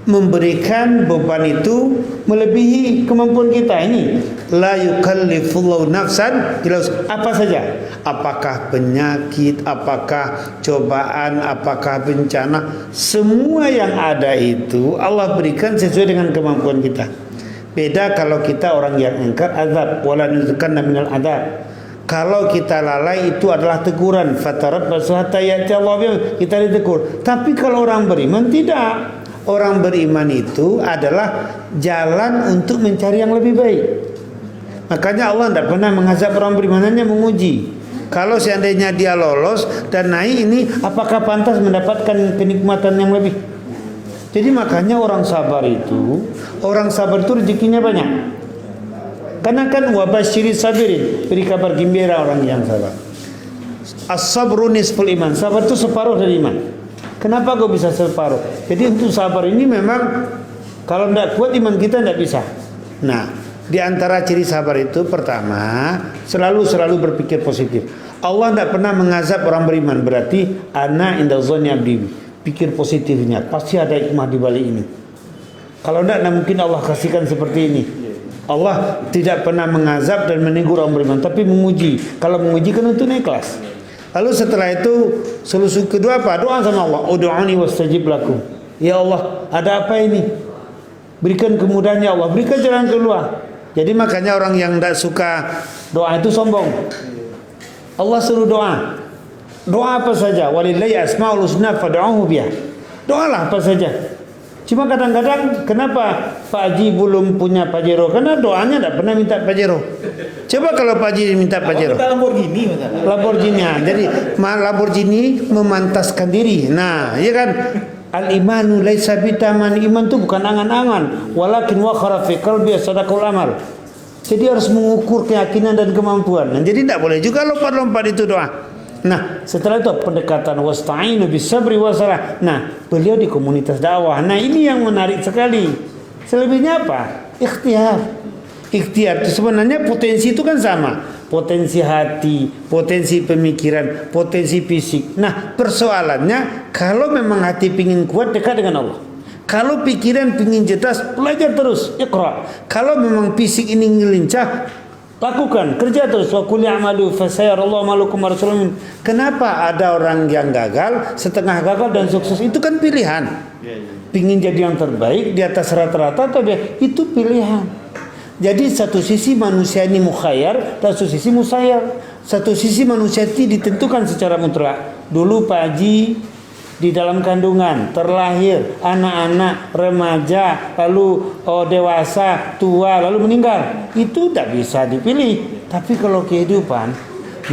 memberikan beban itu melebihi kemampuan kita. Ini la yukallifullahu nafsan illa apa saja, apakah penyakit, apakah cobaan, apakah bencana, semua yang ada itu Allah berikan sesuai dengan kemampuan kita. Beda kalau kita orang yang ingkar azab, wala nuzukanna minal adab. Kalau kita lalai itu adalah teguran, fatarabbasu hatta ya'ti Allah, kita ditegur. Tapi kalau orang beriman tidak. Orang beriman itu adalah jalan untuk mencari yang lebih baik. Makanya Allah tidak pernah mengazab orang beriman, hanya menguji. Kalau seandainya dia lolos dan naik ini, apakah pantas mendapatkan kenikmatan yang lebih? Jadi makanya orang sabar itu rezekinya banyak. Karena kan wabasyiri sabirin, beri kabar gembira orang yang sabar. As-sabru nisful iman, sabar itu separuh dari iman. Kenapa kau bisa separuh? Jadi untuk sabar ini memang kalau tidak kuat iman kita tidak bisa. Nah, di antara ciri sabar itu pertama, selalu berpikir positif. Allah tidak pernah mengazab orang beriman, berarti ana inda dhanni abdi. Pikir positifnya, pasti ada hikmah di balik ini. Kalau tidak mungkin Allah kasihkan seperti ini. Allah tidak pernah mengazab dan menegur orang beriman, tapi menguji. Kalau menguji kan untuk ikhlas. Lalu setelah itu solusi kedua apa? Doa sama Allah. Ud'uni wastajib lakum. Ya Allah, ada apa ini? Berikan kemudahan ya Allah, berikan jalan keluar. Jadi makanya orang yang tidak suka doa itu sombong. Allah suruh doa. Doa apa saja. Walillahi asmaul husna fad'uhu biha. Doalah apa saja. Cuma kadang-kadang kenapa Pak Haji belum punya Pajero? Karena doanya tidak pernah minta Pajero. Coba kalau Pak Haji minta Pajero. Kita Lamborghini misalnya. Lamborghini. Jadi Lamborghini memantaskan diri. Nah, ya kan? Al-imanu laisa bitaman. Iman itu bukan angan-angan, walakin wakhara fi qalbi sadaqul amal. Jadi harus mengukur keyakinan dan kemampuan. Nah, jadi tidak boleh juga lompat-lompat itu doa. Nah, setelah itu pendekatan wasta'inu bisabri wasalah. Nah, beliau di komunitas dakwah. Nah, ini yang menarik sekali. Selebihnya apa? Ikhtiar. Ikhtiar itu sebenarnya potensi itu kan sama. Potensi hati, potensi pemikiran, potensi fisik. Nah, persoalannya kalau memang hati pingin kuat, dekat dengan Allah. Kalau pikiran pingin cerdas, belajar terus, iqra. Kalau memang fisik ini ngelincah, lakukan, kerja terus. Wa qul i'malu fasayarallahu amalukum warasuluhu. Kenapa ada orang yang gagal, setengah gagal dan sukses? Itu kan pilihan. Pingin jadi yang terbaik di atas rata-rata atau itu pilihan. Jadi satu sisi manusia ini mukhayyar dan satu sisi musayyar. Satu sisi manusia ini ditentukan secara mutlak. Dulu Pak Haji di dalam kandungan, terlahir, anak-anak, remaja, lalu dewasa, tua, lalu meninggal. Itu tidak bisa dipilih. Tapi kalau kehidupan,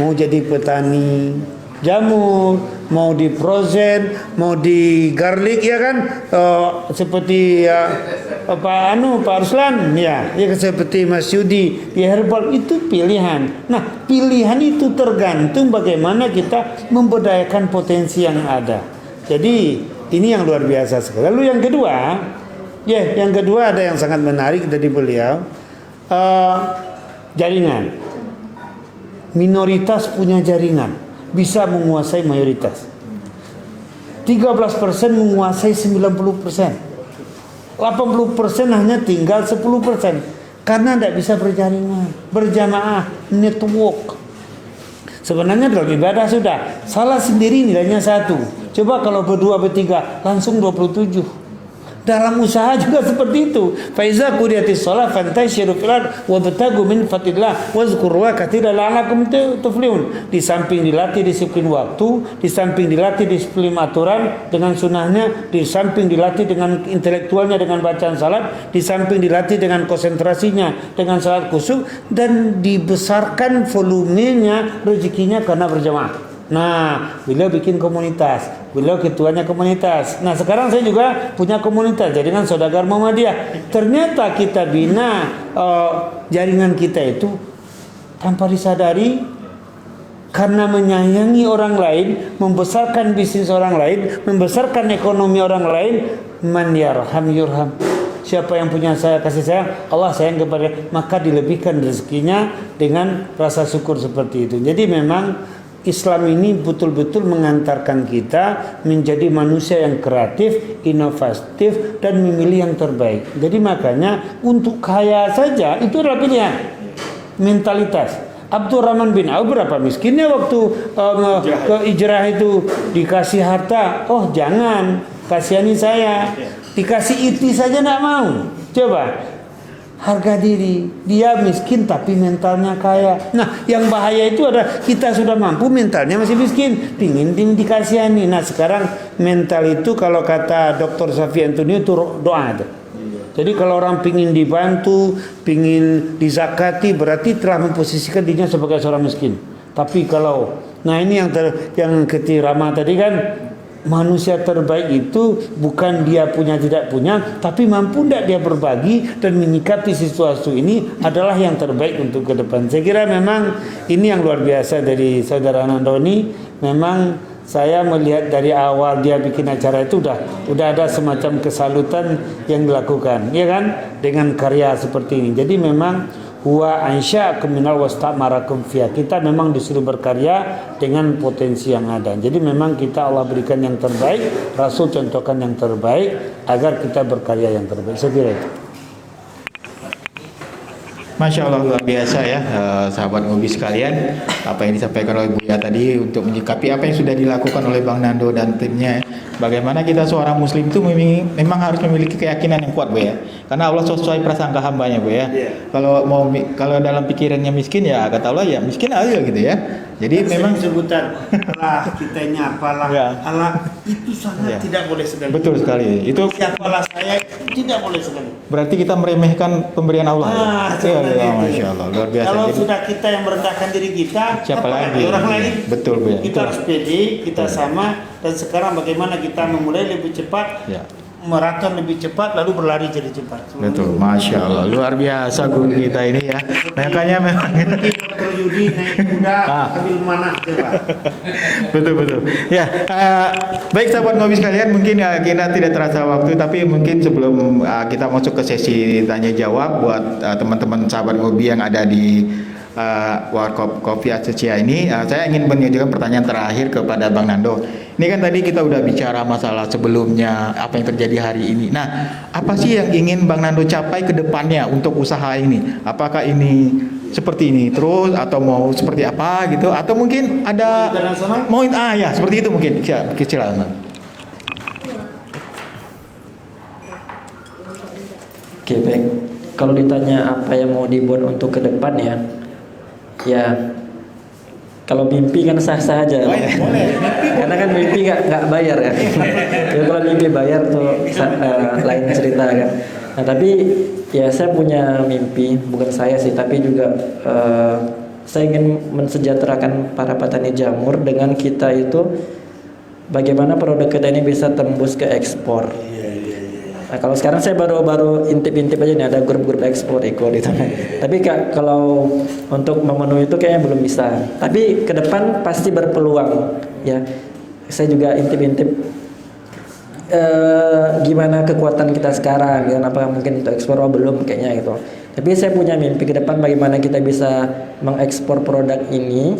mau jadi petani jamur, mau di frozen, mau di garlic, ya kan, seperti Pak Ruslan, ya seperti Mas Yudi di herbal, itu pilihan. Nah, pilihan itu tergantung bagaimana kita memberdayakan potensi yang ada. Jadi ini yang luar biasa sekali. Lalu yang kedua ada yang sangat menarik dari beliau, jaringan. Minoritas punya jaringan, bisa menguasai mayoritas. 13% menguasai 90%. 80% hanya tinggal 10%. Karena tidak bisa berjaringan, berjamaah, network. Sebenarnya dalam ibadah sudah salah sendiri nilainya 1. Coba kalau berdua bertiga langsung 27. Dalam usaha juga seperti itu. Faiza qudiyatis shalah fantashiru fil ard wabtagu min fadlillah wazkurullaha katsiran la'allakum tuflihun. Di samping dilatih disiplin waktu, di samping dilatih disiplin aturan dengan sunnahnya, di samping dilatih dengan intelektualnya dengan bacaan salat, di samping dilatih dengan konsentrasinya dengan salat khusyuk, dan dibesarkan volumenya rezekinya karena berjamaah. Nah, beliau bikin komunitas, beliau ketuanya komunitas. Nah, sekarang saya juga punya komunitas jaringan Saudagar Muhammadiyah. Ternyata kita bina jaringan kita itu tanpa disadari, karena menyayangi orang lain, membesarkan bisnis orang lain, membesarkan ekonomi orang lain. Man yarham yurham. Siapa yang punya saya kasih sayang, Allah sayang kepada, maka dilebihkan rezekinya dengan rasa syukur seperti itu. Jadi memang Islam ini betul-betul mengantarkan kita menjadi manusia yang kreatif, inovatif, dan memilih yang terbaik. Jadi makanya untuk kaya saja itu adalah pilihan, mentalitas. Abdurrahman bin Auf berapa miskinnya waktu ke hijrah itu, dikasih harta, oh jangan, kasihani saya. Dikasih iti saja tidak mau. Coba, harga diri, dia miskin tapi mentalnya kaya. Nah, yang bahaya itu adalah kita sudah mampu, mentalnya masih miskin, pingin dikasihani. Nah, sekarang mental itu kalau kata Dr. Safi Antonio itu doa. Jadi kalau orang pingin dibantu, pingin dizakati, berarti telah memposisikan dirinya sebagai seorang miskin. Tapi kalau, nah ini yang ketirama tadi kan, manusia terbaik itu bukan dia punya tidak punya, tapi mampu tidak dia berbagi dan menyikapi situasi ini adalah yang terbaik untuk ke depan. Saya kira memang ini yang luar biasa dari saudara Nandoni. Memang saya melihat dari awal dia bikin acara itu udah ada semacam kesalutan yang dilakukan, ya kan, dengan karya seperti ini. Jadi memang huwa ansya'akum minal wastamarakum fiha. Kita memang disuruh berkarya dengan potensi yang ada. Jadi memang kita Allah berikan yang terbaik, Rasul contohkan yang terbaik agar kita berkarya yang terbaik. Saya kira itu. Masya Allah, luar biasa ya, sahabat ngobi sekalian. apa yang disampaikan oleh Buya tadi untuk menyikapi apa yang sudah dilakukan oleh Bang Nando dan timnya. Bagaimana kita seorang muslim itu memang harus memiliki keyakinan yang kuat, Bu ya. Karena Allah sesuai prasangka hambanya, Bu ya. Kalau dalam pikirannya miskin ya kata Allah ya miskin aja gitu ya. Jadi memang sebutan Allah kitanya apalah Ya. Allah itu sangat Ya. tidak boleh sekali. betul sekali. Itu Siapalah saya itu tidak boleh sekali. berarti kita meremehkan pemberian Allah. Ya, Masya Allah, luar biasa. Kalau Jadi, sudah kita yang merendahkan diri kita, siapa apa lagi? orang lain? Betul, Bu ya. Kita harus pede, kita sama, dan sekarang bagaimana kita memulai lebih cepat, Ya. maraton lebih cepat, lalu berlari jadi cepat. Betul, Masya Allah, luar biasa guru kita ini ya. Makanya memang Dr. Yudi naik kuda, ambil mana coba? betul. Ya, baik sahabat ngopi sekalian, mungkin kita tidak terasa waktu, tapi mungkin sebelum kita masuk ke sesi tanya jawab buat teman-teman sahabat ngopi yang ada di Warkop Kopi Asia ini, saya ingin mengajukan pertanyaan terakhir kepada Bang Nando. Ini kan tadi kita udah bicara masalah sebelumnya, apa yang terjadi hari ini. Nah, apa sih yang ingin Bang Nando capai ke depannya untuk usaha ini? Apakah ini seperti ini terus atau mau seperti apa gitu? Atau mungkin ada mau ya seperti itu mungkin. Silakan. Oke, baik. Kalau ditanya apa yang mau dibuat untuk ke depan ya kalau mimpi kan sah-sah aja. Karena kan mimpi nggak bayar ya. Ya kalau mimpi bayar tuh lain cerita kan. Nah tapi ya saya punya mimpi, bukan saya sih, tapi juga saya ingin mensejahterakan para petani jamur dengan kita itu bagaimana produk kita ini bisa tembus ke ekspor. Nah, kalau sekarang saya baru intip-intip aja nih, ada grup-grup ekspor ikut itu. Tapi kalau untuk memenuhi itu kayaknya belum bisa. Tapi ke depan pasti berpeluang ya. Saya juga intip-intip gimana kekuatan kita sekarang, dan apakah mungkin untuk ekspor belum kayaknya gitu. Tapi saya punya mimpi ke depan bagaimana kita bisa mengekspor produk ini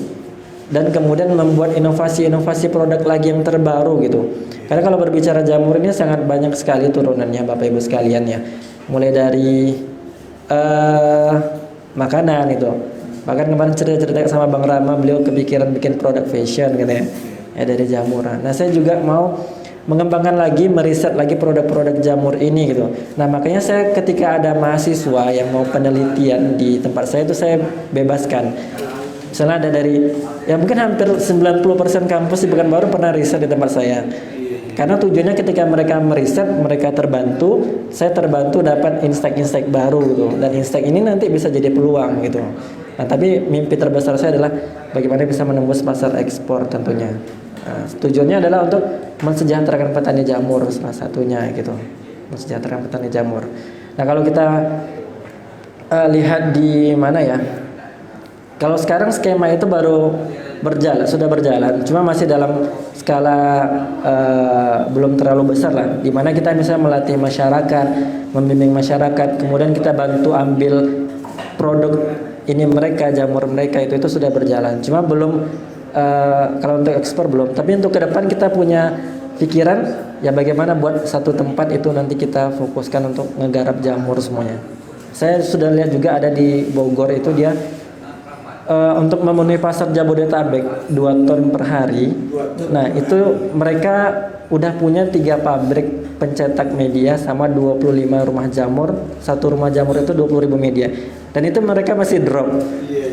dan kemudian membuat inovasi-inovasi produk lagi yang terbaru gitu. Karena kalau berbicara jamur ini sangat banyak sekali turunannya Bapak Ibu sekalian ya. Mulai dari makanan itu. Bahkan kemarin cerita-cerita sama Bang Rama, beliau kepikiran bikin produk fashion gitu ya. Ya dari jamur. Nah, saya juga mau mengembangkan lagi, meriset lagi produk-produk jamur ini gitu. Nah, makanya saya ketika ada mahasiswa yang mau penelitian di tempat saya itu saya bebaskan. Misalnya ada dari ya mungkin hampir 90% kampus di Pekanbaru pernah riset di tempat saya. Karena tujuannya ketika mereka meriset, mereka terbantu, saya terbantu dapat insight-insight baru gitu. Dan insight ini nanti bisa jadi peluang gitu. Nah, tapi mimpi terbesar saya adalah bagaimana bisa menembus pasar ekspor tentunya. Nah, tujuannya adalah untuk mensejahterakan petani jamur salah satunya gitu. Mensejahterakan petani jamur. Nah, kalau kita lihat di mana ya? Kalau sekarang skema itu baru sudah berjalan, cuma masih dalam skala belum terlalu besar lah. Dimana kita misalnya melatih masyarakat, membimbing masyarakat, kemudian kita bantu ambil produk ini mereka, jamur mereka itu sudah berjalan. Cuma belum kalau untuk ekspor belum. Tapi untuk ke depan kita punya pikiran ya bagaimana buat satu tempat itu nanti kita fokuskan untuk ngegarap jamur semuanya. Saya sudah lihat juga ada di Bogor itu dia untuk memenuhi pasar Jabodetabek 2 ton per hari. Nah itu mereka udah punya 3 pabrik pencetak media sama 25 rumah jamur. Satu rumah jamur itu 20.000 media. Dan itu mereka masih drop.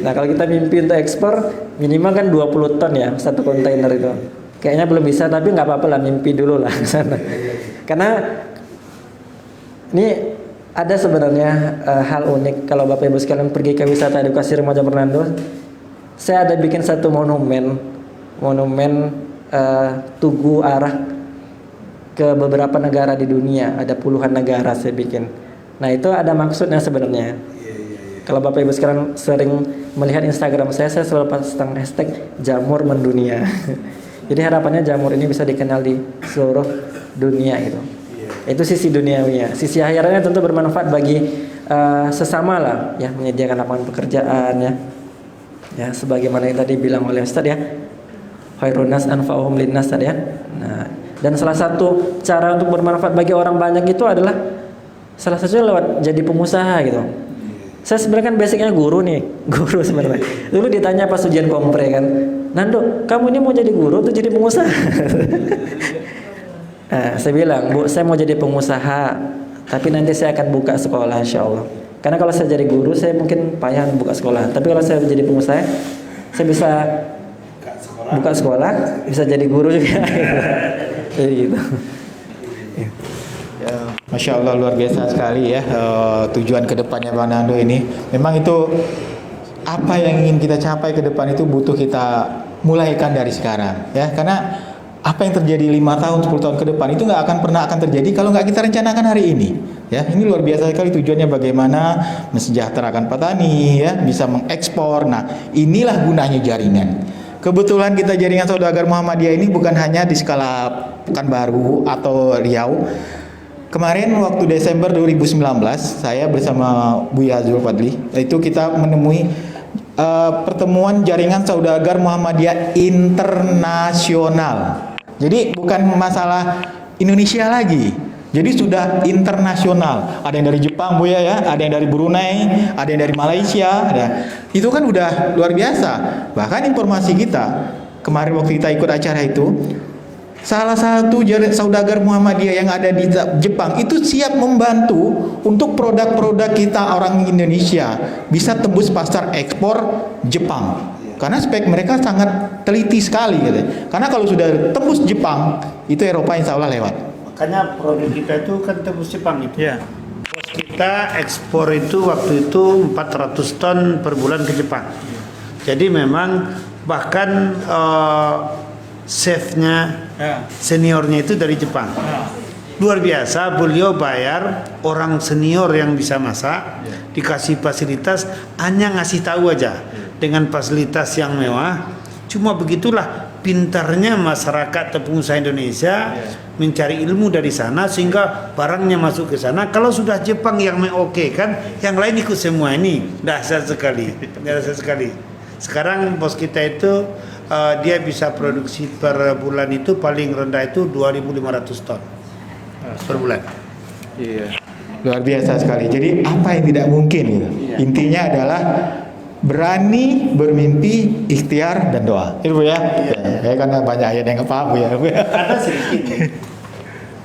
Nah kalau kita mimpi untuk ekspor minimal kan 20 ton ya satu kontainer itu. Kayaknya belum bisa, tapi nggak apa-apa lah, mimpi dulu lah sana. Karena ini ada sebenarnya hal unik kalau Bapak Ibu sekalian pergi ke wisata edukasi Remaja Bernando. Saya ada bikin satu monumen tugu arah ke beberapa negara di dunia. Ada puluhan negara saya bikin. Nah itu ada maksudnya sebenarnya. Kalau Bapak Ibu sekalian sering melihat Instagram saya selalu pasang hashtag jamur mendunia. Jadi harapannya jamur ini bisa dikenal di seluruh dunia gitu. Itu sisi duniawinya. Sisi akhiratnya tentu bermanfaat bagi sesama lah ya, menyediakan lapangan pekerjaan ya. Ya sebagaimana yang tadi bilang oleh Ustaz ya. Khairun nas anfa'uhum linnas tadi ya. Nah, dan salah satu cara untuk bermanfaat bagi orang banyak itu adalah salah satunya lewat jadi pengusaha gitu. Saya sebenarnya kan basicnya guru nih, guru sebenarnya. Dulu ditanya pas ujian kompre kan, Nando, kamu ini mau jadi guru atau jadi pengusaha? Nah, saya bilang, Bu, saya mau jadi pengusaha, tapi nanti saya akan buka sekolah, insya Allah. Karena kalau saya jadi guru, saya mungkin payah buka sekolah. Tapi kalau saya jadi pengusaha, saya bisa buka sekolah, bisa jadi guru juga. Jadi gitu. Ya, Masya Allah luar biasa sekali ya tujuan kedepannya Pak Nando ini. Memang itu apa yang ingin kita capai ke depan itu butuh kita mulaikan dari sekarang ya. Karena apa yang terjadi 5 tahun, 10 tahun ke depan itu nggak akan pernah akan terjadi kalau nggak kita rencanakan hari ini. Ya, ini luar biasa sekali tujuannya bagaimana mensejahterakan petani ya, bisa mengekspor. Nah, inilah gunanya jaringan. Kebetulan kita jaringan Saudagar Muhammadiyah ini bukan hanya di skala Pekanbaru atau Riau. Kemarin waktu Desember 2019 saya bersama Buya Zulfadli itu kita menemui pertemuan jaringan Saudagar Muhammadiyah internasional. Jadi bukan masalah Indonesia lagi. Jadi sudah internasional. Ada yang dari Jepang, Buya ya, ada yang dari Brunei, ada yang dari Malaysia, ada. Itu kan udah luar biasa. Bahkan informasi kita kemarin waktu kita ikut acara itu, salah satu Saudagar Muhammadiyah yang ada di Jepang itu siap membantu untuk produk-produk kita orang Indonesia bisa tembus pasar ekspor Jepang. Karena spek mereka sangat teliti sekali gitu. Karena kalau sudah tembus Jepang, itu Eropa insya Allah lewat. Makanya produk kita itu kan tembus Jepang itu. Ya. Kita ekspor itu waktu itu 400 ton per bulan ke Jepang. Jadi memang bahkan chefnya, seniornya itu dari Jepang. Luar biasa, beliau bayar orang senior yang bisa masak, dikasih fasilitas, hanya ngasih tahu aja dengan fasilitas yang mewah. Cuma begitulah pintarnya masyarakat atau pengusaha Indonesia mencari ilmu dari sana sehingga barangnya masuk ke sana. Kalau sudah Jepang yang oke kan, yang lain ikut semua ini. Dahsyat sekali, dahsyat sekali. Sekarang bos kita itu dia bisa produksi per bulan itu paling rendah itu 2.500 ton per bulan. Iya. Luar biasa sekali. Jadi apa yang tidak mungkin gitu. Intinya adalah berani, bermimpi, ikhtiar dan doa. Itu ya. Ya karena banyak ayat yang paham ya. Ada sedikit.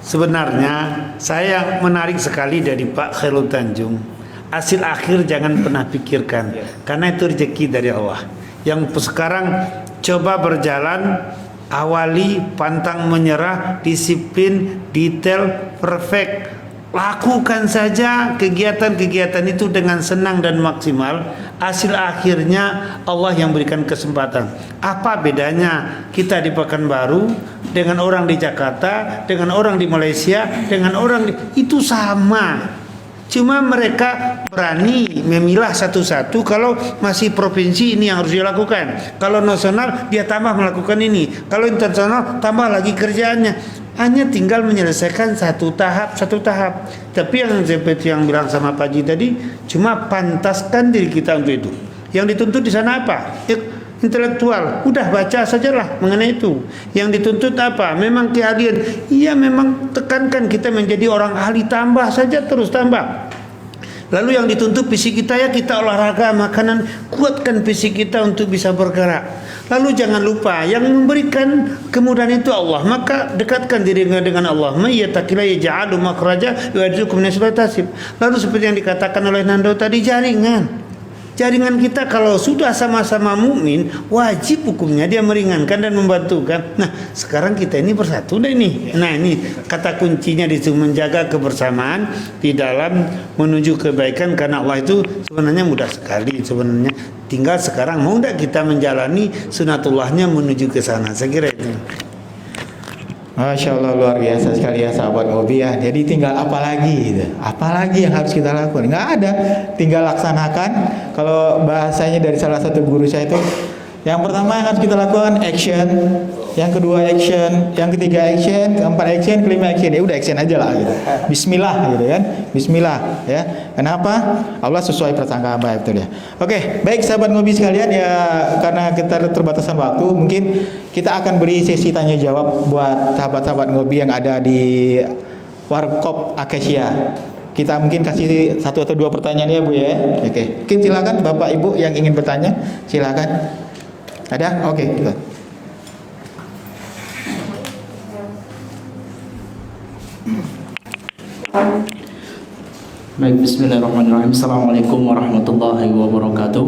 Sebenarnya saya menarik sekali dari Pak Khairul Tanjung. Hasil akhir jangan pernah pikirkan, karena itu rezeki dari Allah. Yang sekarang coba berjalan, awali, pantang menyerah, disiplin, detail, perfect. Lakukan saja kegiatan-kegiatan itu dengan senang dan maksimal. Hasil akhirnya Allah yang berikan kesempatan. Apa bedanya kita di Pekanbaru dengan orang di Jakarta, dengan orang di Malaysia, dengan orang itu sama. Cuma mereka berani memilah satu-satu. Kalau masih provinsi ini yang harus dilakukan. Kalau nasional dia tambah melakukan ini. Kalau internasional tambah lagi kerjaannya. Hanya tinggal menyelesaikan satu tahap. Tapi yang seperti yang bilang sama Pak Haji tadi, cuma pantaskan diri kita untuk itu. Yang dituntut di sana apa? Intelektual, udah baca sajalah mengenai itu. Yang dituntut apa? Memang keahlian. Iya, memang tekankan kita menjadi orang ahli, tambah saja, terus tambah. Lalu yang dituntut fisik kita, ya kita olahraga, makanan, kuatkan fisik kita untuk bisa bergerak. Lalu jangan lupa yang memberikan kemudahan itu Allah, maka dekatkan diri dengan Allah. May yattaqilla yaj'alu makhraja wa yarzuqhu min haitsu la yahtasib. Lalu seperti yang dikatakan oleh Nando tadi, jaringan kita kalau sudah sama-sama mukmin, wajib hukumnya dia meringankan dan membantukan. Nah, sekarang kita ini bersatu deh nih. Nah, ini kata kuncinya di situ, menjaga kebersamaan di dalam menuju kebaikan, karena Allah itu sebenarnya mudah sekali sebenarnya. Tinggal sekarang mau enggak kita menjalani sunatullahnya menuju ke sana. Saya kira itu. Masya Allah luar biasa sekali ya sahabat ngopi ya. Jadi tinggal apa lagi gitu. Apa lagi yang harus kita lakukan? Nggak ada. Tinggal laksanakan. Kalau bahasanya dari salah satu guru saya itu, yang pertama yang harus kita lakukan action, yang kedua action, yang ketiga action, keempat action, kelima action. Ya udah action aja lah gitu. Bismillah gitu kan. Bismillah ya. Kenapa? Allah sesuai prasangka baik betul ya. Oke, baik sahabat ngopi sekalian ya, karena kita terbatasan waktu, mungkin kita akan beri sesi tanya jawab buat sahabat-sahabat ngopi yang ada di Warkop Acacia. kita mungkin kasih satu atau dua pertanyaan ya Bu ya. Oke. Mungkin silakan Bapak Ibu yang ingin bertanya, silakan. Ada? Oke. Baik, bismillahirrahmanirrahim. Assalamualaikum warahmatullahi wabarakatuh.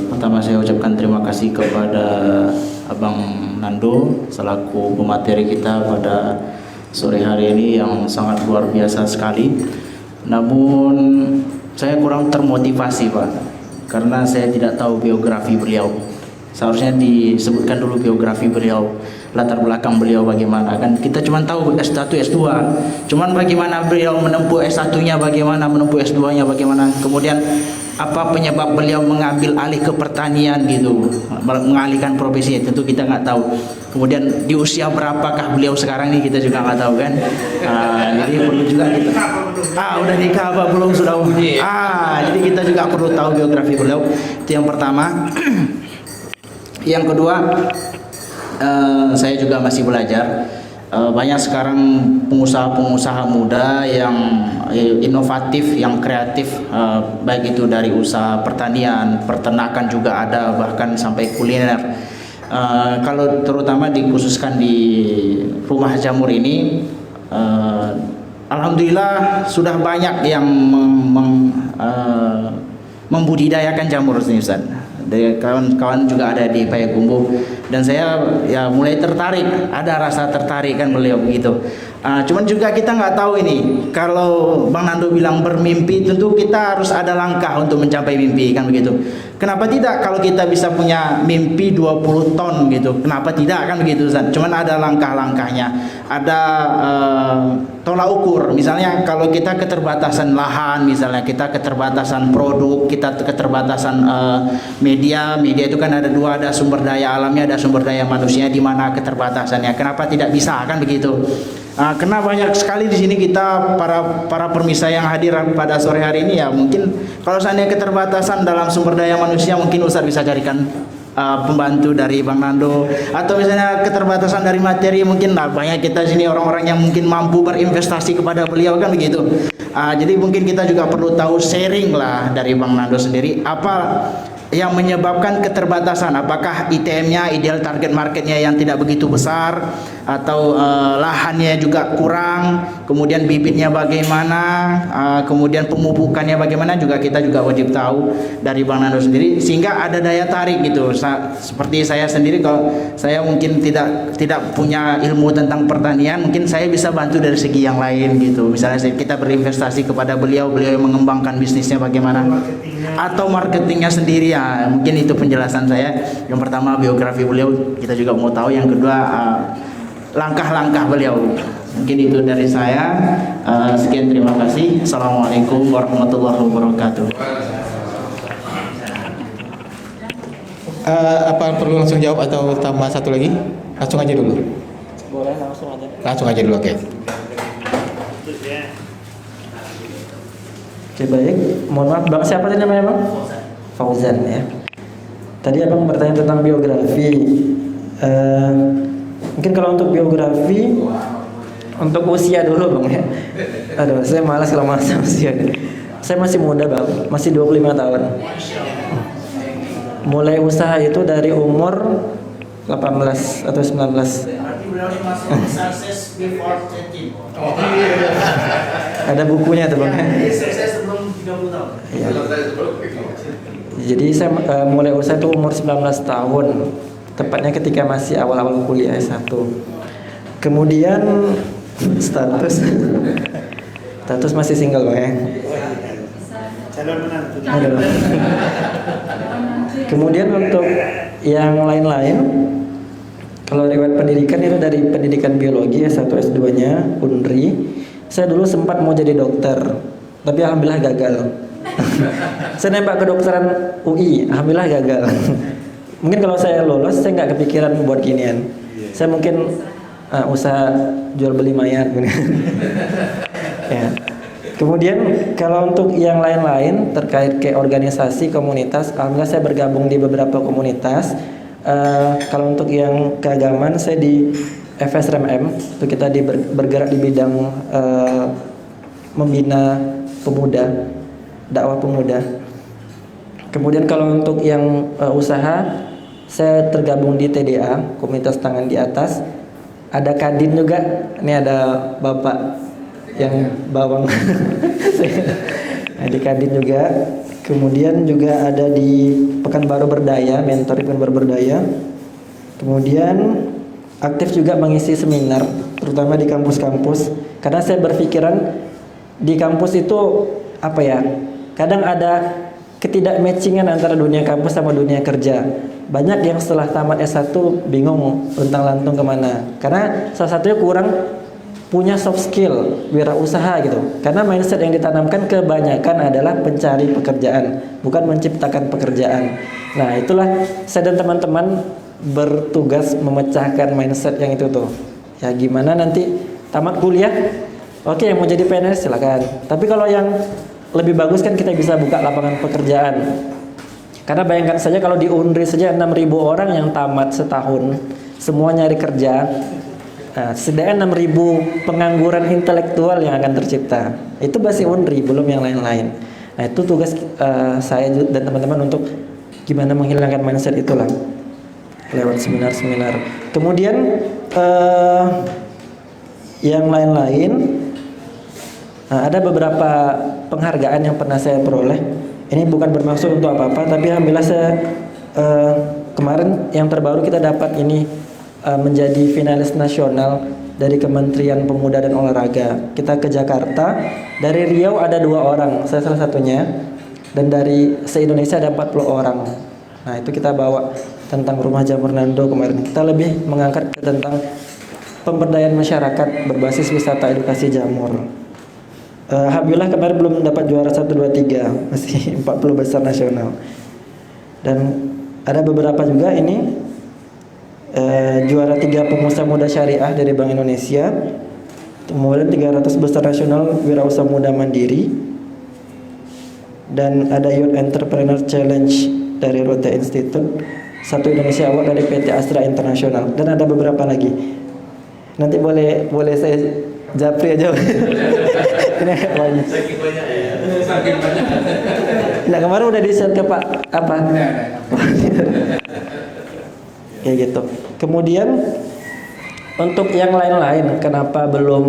Pertama saya ucapkan terima kasih kepada Abang Nando selaku pemateri kita pada sore hari ini yang sangat luar biasa sekali. Namun saya kurang termotivasi Pak, karena saya tidak tahu biografi beliau. Seharusnya disebutkan dulu biografi beliau, latar belakang beliau bagaimana. Kan kita cuma tahu S1, S2. Cuman bagaimana beliau menempuh S1-nya, bagaimana menempuh S2-nya, bagaimana. Kemudian apa penyebab beliau mengambil alih ke pertanian gitu, mengalihkan profesi, tentu kita nggak tahu. Kemudian di usia berapakah beliau sekarang ini kita juga nggak tahu kan. Jadi perlu juga kita udah nikah apa belum, sudah jadi kita juga perlu tahu biografi beliau. Itu yang pertama. Yang kedua, saya juga masih belajar. Banyak sekarang pengusaha-pengusaha muda yang inovatif, yang kreatif, baik itu dari usaha pertanian, peternakan juga ada, bahkan sampai kuliner. Kalau terutama dikhususkan di rumah jamur ini, alhamdulillah sudah banyak yang membudidayakan jamur ini, Ustaz. Kawan-kawan juga ada di Payakumbuh, dan saya ya mulai tertarik, ada rasa tertarik kan beliau begitu. Cuman juga kita nggak tahu ini, kalau Bang Nando bilang bermimpi, tentu kita harus ada langkah untuk mencapai mimpi kan begitu. Kenapa tidak kalau kita bisa punya mimpi 20 ton gitu, kenapa tidak kan begitu Ustaz? Cuman ada langkah-langkahnya, ada tolak ukur. Misalnya kalau kita keterbatasan lahan, misalnya kita keterbatasan produk, kita keterbatasan media itu kan ada dua, ada sumber daya alamnya, ada sumber daya manusia, di mana keterbatasannya. Kenapa tidak bisa kan begitu? Karena banyak sekali di sini kita para permisa yang hadir pada sore hari ini, ya mungkin kalau seandainya keterbatasan dalam sumber daya manusia, mungkin Ustaz bisa carikan pembantu dari Bang Nando, atau misalnya keterbatasan dari materi, mungkin banyak kita sini orang-orang yang mungkin mampu berinvestasi kepada beliau kan begitu. Jadi mungkin kita juga perlu tahu sharing lah dari Bang Nando sendiri, apa yang menyebabkan keterbatasan. Apakah ITM-nya, ideal target marketnya yang tidak begitu besar, atau lahannya juga kurang, kemudian bibitnya bagaimana, kemudian pemupukannya bagaimana, juga kita juga wajib tahu dari Bang Nando sendiri, sehingga ada daya tarik gitu. Seperti saya sendiri, kalau saya mungkin tidak punya ilmu tentang pertanian, mungkin saya bisa bantu dari segi yang lain gitu. Misalnya kita berinvestasi kepada beliau yang mengembangkan bisnisnya bagaimana, atau marketingnya sendiri. Mungkin itu penjelasan saya. Yang pertama biografi beliau kita juga mau tahu, yang kedua langkah-langkah beliau. Mungkin itu dari saya. Sekian, terima kasih. Assalamualaikum warahmatullahi wabarakatuh. Apa perlu langsung jawab atau tambah satu lagi? Langsung aja dulu. Boleh langsung aja. Langsung aja dulu, oke. Oke, baik. Mohon maaf, Bang, siapa tadi namanya Bang? Fauzan ya. Tadi Abang bertanya tentang biografi. Mungkin kalau untuk biografi, untuk usia dulu Bang ya. Aduh, saya malas kalau malas usia. Saya masih muda Bang, masih 25 tahun. Mulai usaha itu dari umur 18 atau 19. Ada bukunya tuh Bang. Ya. Jadi saya mulai usaha itu umur 19 tahun, tepatnya ketika masih awal-awal kuliah S1. Kemudian status masih single Bang ya. Kemudian untuk yang lain-lain, kalau riwayat pendidikan itu dari pendidikan biologi S1 S2-nya Unri. Saya dulu sempat mau jadi dokter, tapi alhamdulillah gagal. Saya nembak kedokteran UI, alhamdulillah gagal. Mungkin kalau saya lolos, saya nggak kepikiran buat ginian. Saya mungkin usaha jual beli mayat. Ya. Kemudian kalau untuk yang lain-lain terkait ke organisasi komunitas, alhamdulillah saya bergabung di beberapa komunitas. Kalau untuk yang keagamaan, saya di FSRMM, itu kita bergerak di bidang membina pemuda, dakwah pemuda. Kemudian kalau untuk yang usaha, saya tergabung di TDA, Komunitas Tangan di Atas. Ada Kadin juga. Ini ada Bapak yang bawang. Di Kadin juga. Kemudian juga ada di Pekanbaru Berdaya, mentor di Pekanbaru Berdaya. Kemudian aktif juga mengisi seminar, terutama di kampus-kampus. Karena saya berpikiran di kampus itu apa ya? Kadang ada ketidakmatchingan antara dunia kampus sama dunia kerja. Banyak yang setelah tamat S1 bingung luntang-lantung kemana. Karena salah satunya kurang punya soft skill, wirausaha gitu. Karena mindset yang ditanamkan kebanyakan adalah pencari pekerjaan, bukan menciptakan pekerjaan. Nah, itulah saya dan teman-teman bertugas memecahkan mindset yang itu tuh. Ya gimana nanti tamat kuliah, oke, yang mau jadi PNS silakan. Tapi kalau yang lebih bagus kan kita bisa buka lapangan pekerjaan. Karena bayangkan saja kalau di Unri saja 6.000 orang yang tamat setahun, semua nyari kerja. Nah, setidaknya 6.000 pengangguran intelektual yang akan tercipta. Itu masih Unri, belum yang lain-lain. Nah, itu tugas saya dan teman-teman untuk gimana menghilangkan mindset itulah lewat seminar-seminar. Kemudian yang lain-lain, ada beberapa penghargaan yang pernah saya peroleh. Ini bukan bermaksud untuk apa-apa, tapi alhamdulillah saya kemarin yang terbaru kita dapat ini menjadi finalis nasional dari Kementerian Pemuda dan Olahraga. Kita ke Jakarta, dari Riau ada 2 orang, saya salah satunya, dan dari se-Indonesia ada 40 orang. Nah, itu kita bawa tentang Rumah Jamur Nando kemarin. Kita lebih mengangkat tentang pemberdayaan masyarakat berbasis wisata edukasi jamur. Alhamdulillah kemarin belum dapat juara 1, 2, 3, masih 40 besar nasional. Dan ada beberapa juga ini juara 3 pengusaha muda syariah dari Bank Indonesia, kemudian 300 besar nasional wirausaha muda mandiri, dan ada Youth Entrepreneur Challenge dari Rote Institute, 1 Indonesia Award dari PT Astra International, dan ada beberapa lagi. Nanti boleh saya japri aja. Ini banyak. Nah, kemarin udah di-share ke Pak apa? Kayak gitu. Kemudian untuk yang lain-lain, kenapa belum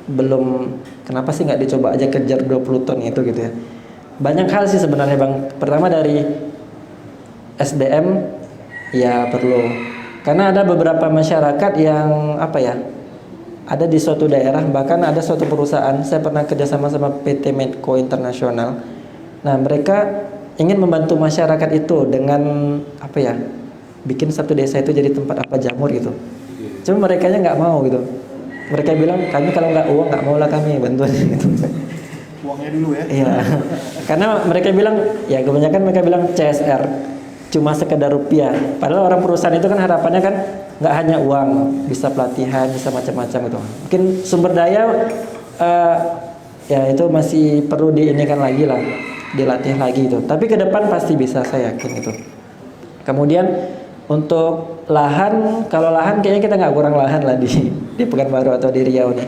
belum kenapa sih nggak dicoba aja kejar 20 ton itu gitu ya? Banyak hal sih sebenarnya Bang. Pertama dari SDM ya perlu. Karena ada beberapa masyarakat yang ada di suatu daerah, bahkan ada suatu perusahaan, saya pernah kerjasama sama PT Medco Internasional. Nah, mereka ingin membantu masyarakat itu dengan bikin satu desa itu jadi tempat jamur gitu. Cuma mereka nya nggak mau gitu. Mereka bilang, kami kalau nggak uang nggak mau lah kami bantuan gitu. Uangnya dulu ya. Iya. Karena mereka bilang, ya kebanyakan mereka bilang CSR cuma sekedar rupiah. Padahal orang perusahaan itu kan harapannya kan nggak hanya uang, bisa pelatihan, bisa macam-macam itu. Mungkin sumber daya ya itu masih perlu diinikan lagi lah, dilatih lagi itu. Tapi ke depan pasti bisa, saya yakin itu. Kemudian untuk lahan, kalau lahan kayaknya kita nggak kurang lahan lah di Pekanbaru atau di Riau nih.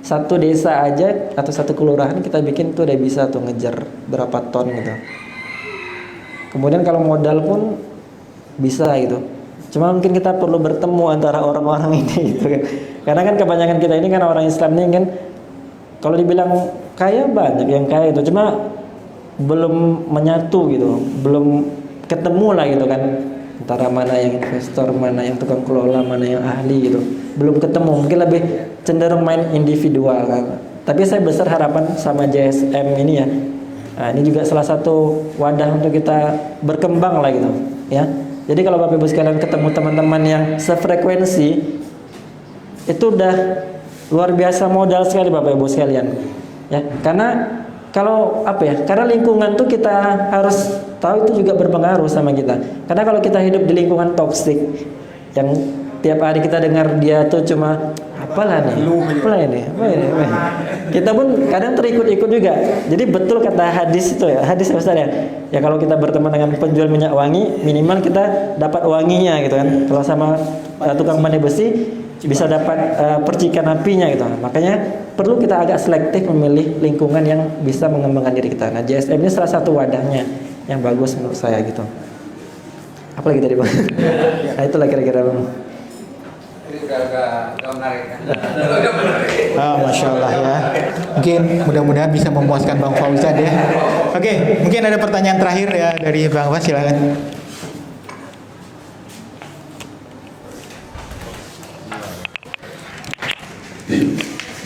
Satu desa aja atau satu kelurahan kita bikin tuh udah bisa tuh ngejar berapa ton gitu. Kemudian kalau modal pun bisa gitu. Cuma mungkin kita perlu bertemu antara orang-orang ini gitu kan. Karena kan kebanyakan kita ini kan orang Islam ini kan kalau dibilang kaya banyak yang kaya itu, cuma belum menyatu gitu, belum ketemu lah gitu kan. Antara mana yang investor, mana yang tukang kelola, mana yang ahli gitu. Belum ketemu, mungkin lebih cenderung main individual kan. Tapi saya besar harapan sama JSM ini ya. Nah, ini juga salah satu wadah untuk kita berkembang lah gitu, ya. Jadi kalau Bapak Ibu sekalian ketemu teman-teman yang sefrekuensi, itu udah luar biasa modal sekali Bapak Ibu sekalian, ya. Karena kalau karena lingkungan tuh kita harus tahu itu juga berpengaruh sama kita. Karena kalau kita hidup di lingkungan toksik, yang tiap hari kita dengar dia tuh cuma apa ini. Kita pun kadang terikut-ikut juga. Jadi betul kata hadis itu ya, hadis Ustaz ya. Ya kalau kita berteman dengan penjual minyak wangi, minimal kita dapat wanginya gitu kan. Kalau sama tukang pandai besi, bisa dapat percikan apinya gitu. Makanya perlu kita agak selektif memilih lingkungan yang bisa mengembangkan diri kita. Nah, JSM ini salah satu wadahnya yang bagus menurut saya gitu. Apalagi tadi Bang? Nah, itulah kira-kira Bang. Masya Allah ya. Mungkin mudah-mudahan bisa memuaskan Bang Fauzan ya. Oke, mungkin ada pertanyaan terakhir ya dari Bang Fas, silakan.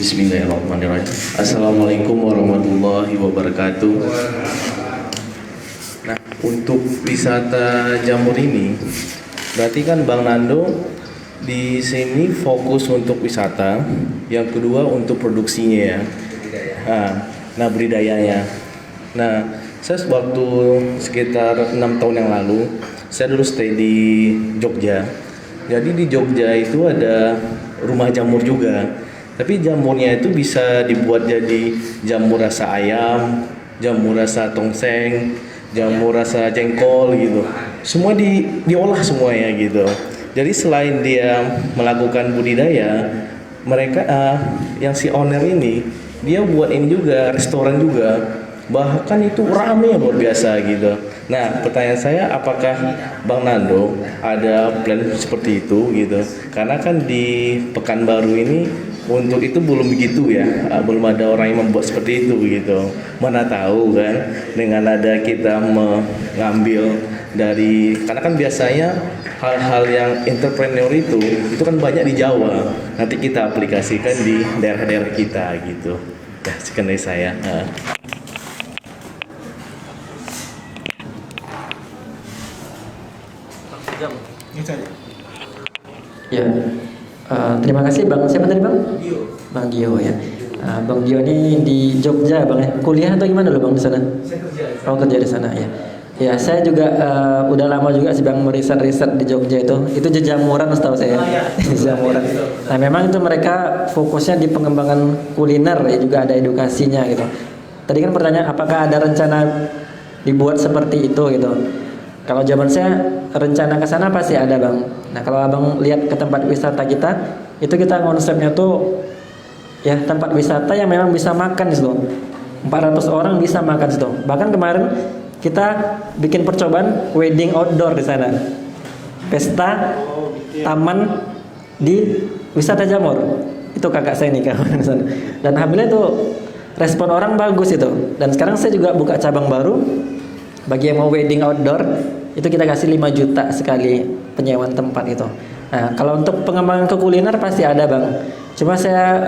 Bismillahirrahmanirrahim. Assalamualaikum warahmatullahi wabarakatuh. Nah, untuk wisata jamur ini, berarti kan Bang Nando di sini fokus untuk wisata, yang kedua untuk produksinya ya. Nah, budidayanya. Nah, saya waktu sekitar 6 tahun yang lalu, saya dulu stay di Jogja. Jadi di Jogja itu ada rumah jamur juga. Tapi jamurnya itu bisa dibuat jadi jamur rasa ayam, jamur rasa tongseng, jamur rasa jengkol gitu. Semua diolah semuanya gitu. Jadi selain dia melakukan budidaya, mereka yang si owner ini dia buat ini juga restoran juga. Bahkan itu rame luar biasa gitu. Nah, pertanyaan saya, apakah Bang Nando ada plan seperti itu gitu? Karena kan di Pekanbaru ini untuk itu belum begitu ya, belum ada orang yang membuat seperti itu gitu. Mana tahu kan, dengan ada kita mengambil dari, karena kan biasanya hal-hal yang entrepreneur itu kan banyak di Jawa. Nanti kita aplikasikan di daerah-daerah kita gitu. Ya, sekian dari saya. Ya, terima kasih Bang. Siapa tadi Bang? Bang Gio ya. Bang Gio ini di Jogja Bang ya. Kuliah atau gimana loh Bang di sana? Saya kerja. Oh, kerja di sana ya. Ya, saya juga udah lama juga sih Bang meriset-riset di Jogja itu. Itu jejamuran setahu saya. Jejamuran. Nah, memang itu mereka fokusnya di pengembangan kuliner ya, juga ada edukasinya gitu. Tadi kan pertanyaan apakah ada rencana dibuat seperti itu gitu. Kalau zaman saya rencana ke sana pasti ada Bang. Nah, kalau Abang lihat ke tempat wisata kita, itu kita konsepnya tuh ya tempat wisata yang memang bisa makan di situ. 400 orang bisa makan di situ. Bahkan kemarin kita bikin percobaan wedding outdoor di sana. Pesta taman di wisata jamur. Itu kakak saya nih kawan di sana. Dan alhamdulillah itu respon orang bagus itu. Dan sekarang saya juga buka cabang baru bagi yang mau wedding outdoor. Itu kita kasih 5 juta sekali penyewaan tempat itu. Nah, kalau untuk pengembangan ke kuliner pasti ada Bang. Cuma saya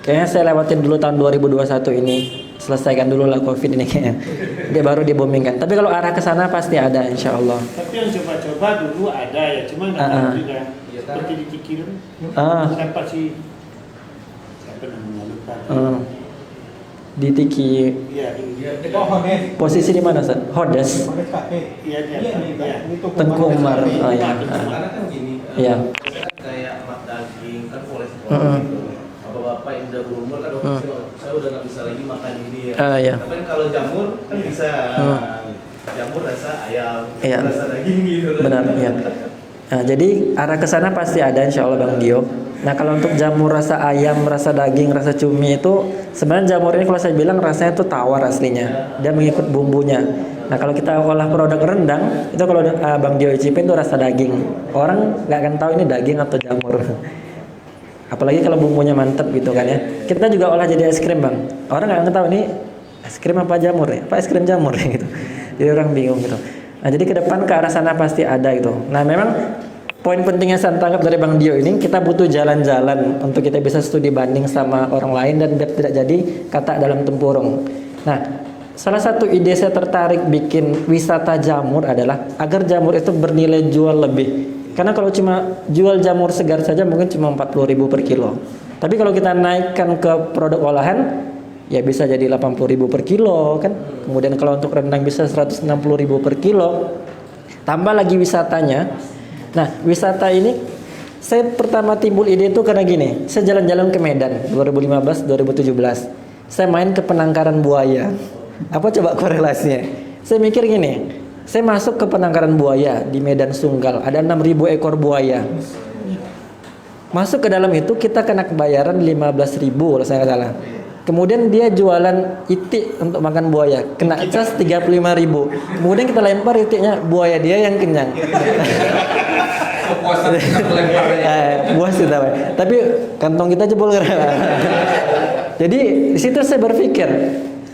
kayaknya saya lewatin dulu tahun 2021 ini. Selesaikan dulu lah Covid ini kayaknya. Dia baru dibomingkan. Tapi kalau arah ke sana pasti ada insya Allah. Tapi yang coba-coba dulu ada ya, cuma nggak tahu juga. Seperti di Kikirim, siapa sih? Siapa namanya lupa. Di Tiki. Iya. Posisi di mana Ustaz? Hodes. Iya. Tengku Umar. Oh iya. Karena kan gini, Iya. kayak mak daging kan boleh sekolah gitu. Bapak-bapak yang udah berumur kan saya udah nggak bisa lagi makan ini ya. Iya. Tapi kan kalau jamur kan bisa. Jamur rasa ayam, Iya. rasa daging gitu. Benar, iya. Nah, jadi arah ke sana pasti ada insya Allah Bang Gio. Nah, kalau untuk jamur rasa ayam, rasa daging, rasa cumi itu sebenarnya jamur ini kalau saya bilang rasanya tuh tawar aslinya. Dia mengikut bumbunya. Nah, kalau kita olah produk rendang itu kalau Bang Gio icipin itu rasa daging. Orang nggak akan tahu ini daging atau jamur. Apalagi kalau bumbunya mantep gitu kan ya. Kita juga olah jadi es krim Bang. Orang nggak akan tahu ini es krim apa jamur ya. Apa es krim jamur gitu. Jadi orang bingung gitu. Nah, jadi ke depan ke arah sana pasti ada gitu. Nah, memang poin pentingnya saya tangkap dari Bang Dio ini, kita butuh jalan-jalan untuk kita bisa studi banding sama orang lain dan biar tidak jadi kata dalam tempurung. Nah, salah satu ide saya tertarik bikin wisata jamur adalah agar jamur itu bernilai jual lebih. Karena kalau cuma jual jamur segar saja mungkin cuma 40.000 per kilo. Tapi kalau kita naikkan ke produk olahan, ya bisa jadi 80.000 per kilo kan. Kemudian kalau untuk rendang bisa 160.000 per kilo. Tambah lagi wisatanya. Nah, wisata ini saya pertama timbul ide itu karena gini, saya jalan-jalan ke Medan 2015-2017. Saya main ke penangkaran buaya. Apa coba korelasinya? Saya mikir gini, saya masuk ke penangkaran buaya di Medan Sunggal, ada 6.000 ekor buaya. Masuk ke dalam itu kita kena kebayaran 15.000 kalau saya nggak salah. Kemudian dia jualan itik untuk makan buaya, kena cas 35.000. Kemudian kita lempar itiknya, buaya dia yang kenyang. Puas kita, tapi kantong kita jebol. Jadi di situ saya berpikir,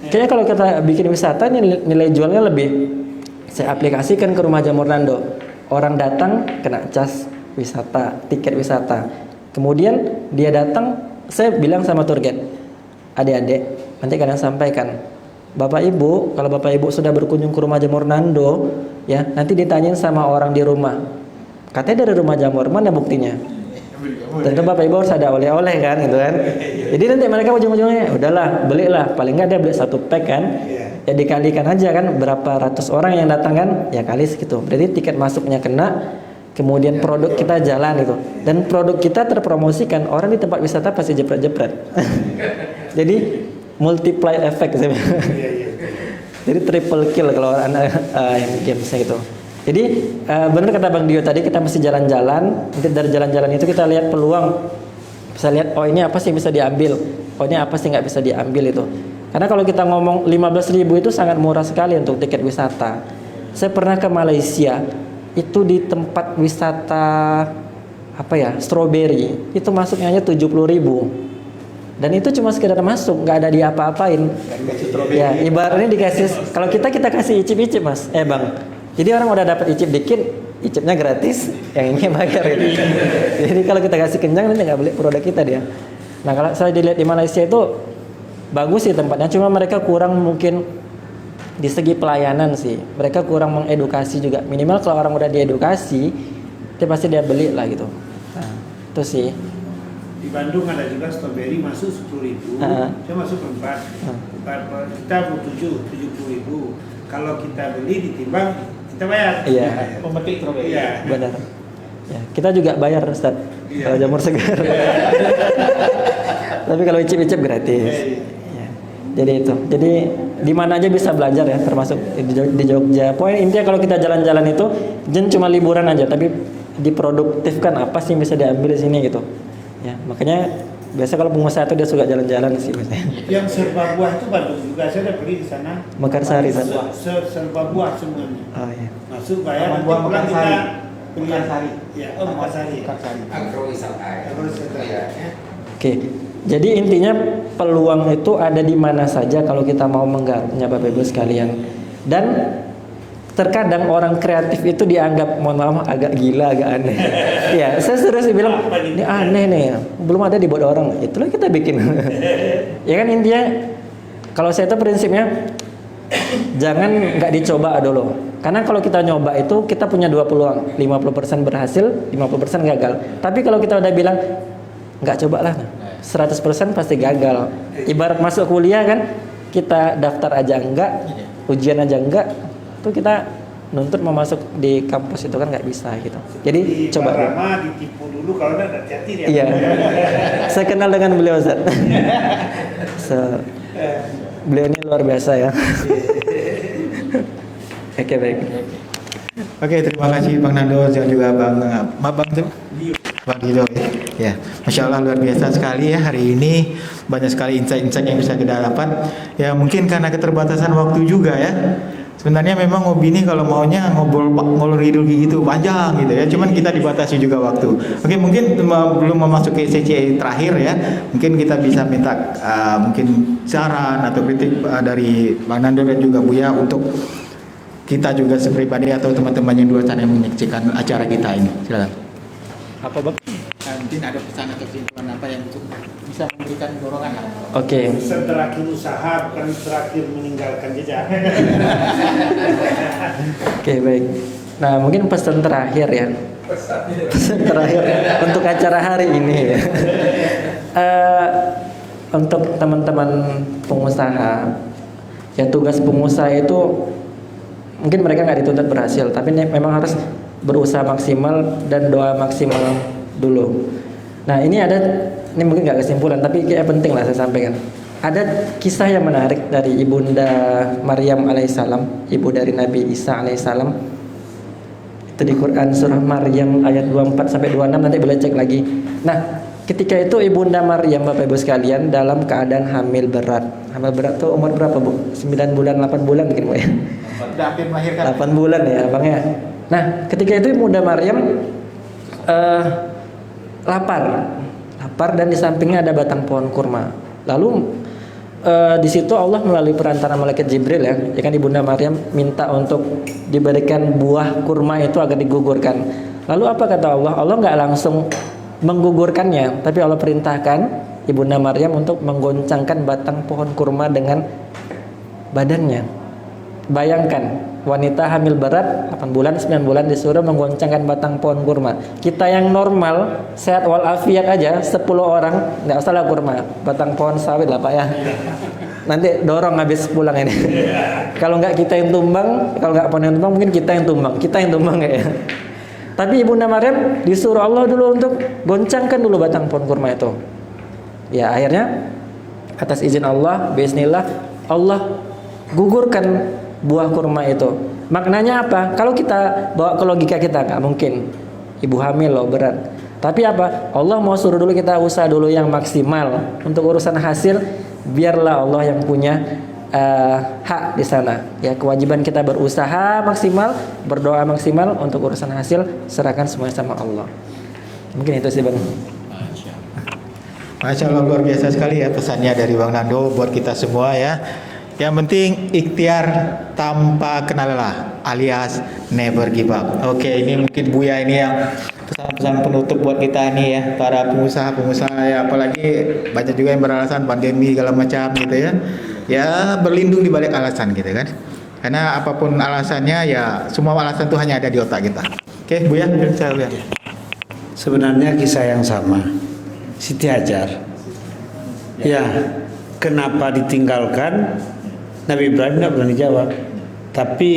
kayaknya kalau kita bikin wisata nilai jualnya lebih saya aplikasikan ke rumah jamur Nando. Orang datang kena cas wisata, tiket wisata. Kemudian dia datang, saya bilang sama tour guide, adik-adik, nanti kalian sampaikan, Bapak Ibu, kalau Bapak Ibu sudah berkunjung ke rumah jamur Nando, ya nanti ditanyain sama orang di rumah, katanya dari rumah jamur, mana buktinya? Tentu Bapak Ibu harus ada oleh-oleh kan, gitu kan. Jadi nanti mereka ujung-ujungnya, udahlah, belilah, paling nggak dia beli 1 pack kan, ya dikalikan aja kan, berapa ratus orang yang datang kan, ya kali segitu. Berarti tiket masuknya kena, kemudian produk kita jalan itu, dan produk kita terpromosikan, orang di tempat wisata pasti jepret-jepret. Jadi multiply effect saya bilang. Jadi triple kill kalau anak yang gamesnya gitu. Jadi benar kata Bang Dio tadi, kita mesti jalan-jalan. Nanti dari jalan-jalan itu kita lihat peluang, bisa lihat oh ini apa sih bisa diambil, oh ini apa sih nggak bisa diambil itu. Karena kalau kita ngomong 15.000 itu sangat murah sekali untuk tiket wisata. Saya pernah ke Malaysia, itu di tempat wisata apa ya, strawberry, itu masuknya hanya 70.000. Dan itu cuma sekedar masuk, nggak ada diapa-apain. Ya, ibaratnya dikasih, kalau kita kasih icip-icip mas, bang. Jadi orang udah dapat icip dikit, icipnya gratis, yang ini bayar gitu. Jadi kalau kita kasih kenyang nanti nggak beli produk kita dia. Nah kalau saya dilihat di Malaysia itu bagus sih tempatnya, cuma mereka kurang mungkin di segi pelayanan sih. Mereka kurang mengedukasi juga. Minimal kalau orang udah diedukasi, dia pasti dia beli lah gitu. Nah, itu sih. Di Bandung ada juga strawberry masuk 10.000, saya masuk 4, kita butuh 70.000. Kalau kita beli ditimbang kita bayar. Iya. Pemetik strawberry. Iya. Benar. Ya, kita juga bayar Ustaz. Kalau jamur segar. Tapi kalau icip-icip gratis. Ya. Jadi itu. Jadi di mana aja bisa belajar ya, termasuk di Jogja. Poin intinya kalau kita jalan-jalan itu jangan cuma liburan aja, tapi diproduktifkan apa sih yang bisa diambil di sini gitu. Ya, makanya biasa kalau pengusaha itu dia suka jalan-jalan sih biasanya. Yang serba buah itu Bandung juga, saya udah beli di sana. Mekarsari Ustaz. Serba buah semuanya. Oh iya. Masuk bayar, nanti buah pulang kita Mekarsari. beli. Mekarsari. Ya, Mekarsari. Agrowisata. Oke. Jadi intinya peluang itu ada di mana saja kalau kita mau menggarapnya Bapak Ibu sekalian. Dan terkadang orang kreatif itu dianggap, mohon maaf, agak gila, agak aneh. Ya, saya serius bilang ini aneh nih, belum ada dibuat orang. Itulah kita bikin. Ya kan intinya, kalau saya itu prinsipnya jangan nggak dicoba dulu. Karena kalau kita nyoba itu kita punya 2 peluang, 50% berhasil, 50% gagal. Tapi kalau kita udah bilang nggak cobalah, 100% pasti gagal. Ibarat masuk kuliah kan, kita daftar aja enggak, ujian aja enggak, itu kita nuntut mau masuk di kampus itu kan nggak bisa gitu. Jadi coba dulu. Rama ditipu dulu, kalau udah hati-hati dia. Iya. Saya kenal dengan beliau Ustaz. Beliau ini luar biasa ya. Oke, baik. Oke, terima kasih Bang Nando dan juga Bang Bang Dio. Ya, Masya Allah luar biasa sekali ya hari ini, banyak sekali insight-insight yang bisa kita dapat. Ya mungkin karena keterbatasan waktu juga ya. Sebenarnya memang hobi ini kalau maunya ngobrol ngidul gitu panjang gitu ya. Cuman kita dibatasi juga waktu. Oke, mungkin belum memasuki sesi terakhir ya. Mungkin kita bisa minta mungkin saran atau kritik dari Bang Nando dan juga Buya untuk kita juga sepribadi atau teman-teman yang di luar sana yang menyaksikan acara kita ini. Silakan. Apa Bang? Mungkin ada pesan atau kesimpulan apa yang bisa memberikan dorongan lah. Oke. Pesan terakhir usaha, bukan terakhir meninggalkan jejak. Oke, baik. Nah, mungkin pesan terakhir ya. Pesan terakhir untuk acara hari ini ya. Untuk teman-teman pengusaha, ya tugas pengusaha itu mungkin mereka nggak dituntut berhasil, tapi memang harus berusaha maksimal dan doa maksimal dulu. Nah ini mungkin nggak kesimpulan, tapi kayak penting lah saya sampaikan. Ada kisah yang menarik dari ibunda Maryam alaihissalam, ibu dari Nabi Isa alaihissalam. Itu di Quran surah Maryam ayat 24 sampai 26, nanti boleh cek lagi. Nah, ketika itu Ibunda Maryam, Bapak Ibu sekalian, dalam keadaan hamil berat. Hamil berat tuh umur berapa, Bu? 9 bulan, 8 bulan mungkin, Bu ya? Sudah hampir melahirkan. 8 bulan ya, Bang ya. Nah, ketika itu Ibunda Maryam lapar dan di sampingnya ada batang pohon kurma. Lalu di situ Allah melalui perantara malaikat Jibril ya kan Ibunda Maryam minta untuk diberikan buah kurma itu agar digugurkan. Lalu apa kata Allah? Allah nggak langsung menggugurkannya, tapi Allah perintahkan Ibunda Maryam untuk menggoncangkan batang pohon kurma dengan badannya. Bayangkan, wanita hamil berat 8 bulan, 9 bulan disuruh menggoncangkan batang pohon kurma. Kita yang normal, sehat walafiat aja 10 orang nggak usah lah kurma, batang pohon sawit lah Pak ya. Nanti dorong habis pulang ini. Kalau nggak kita yang tumbang, kalau nggak pohon yang tumbang, mungkin kita yang tumbang ya. Tapi Ibunda Maryam disuruh Allah dulu untuk goncangkan dulu batang pohon kurma itu. Ya akhirnya atas izin Allah, bismillah, Allah gugurkan buah kurma itu. Maknanya apa? Kalau kita bawa ke logika kita, nggak mungkin. Ibu hamil loh, berat. Tapi apa? Allah mau suruh dulu kita usaha dulu yang maksimal untuk urusan hasil. Biarlah Allah yang punya hak di sana. Ya, kewajiban kita berusaha maksimal, berdoa maksimal, untuk urusan hasil serahkan semuanya sama Allah. Mungkin itu sih Bang. Masya Allah, luar biasa sekali ya pesannya dari Bang Nando buat kita semua ya. Yang penting ikhtiar tanpa kenal lelah, alias never give up. Oke, ini mungkin Buya ini yang pesan-pesan penutup buat kita nih ya, para pengusaha ya, apalagi banyak juga yang beralasan pandemi segala macam gitu ya. Ya berlindung di balik alasan gitu kan. Karena apapun alasannya ya, semua alasan itu hanya ada di otak kita. Oke, Buya, bisa Buya. Sebenarnya kisah yang sama. Siti Hajar. Ya, kenapa ditinggalkan? Nabi Ibrahim tidak berani jawab. Tapi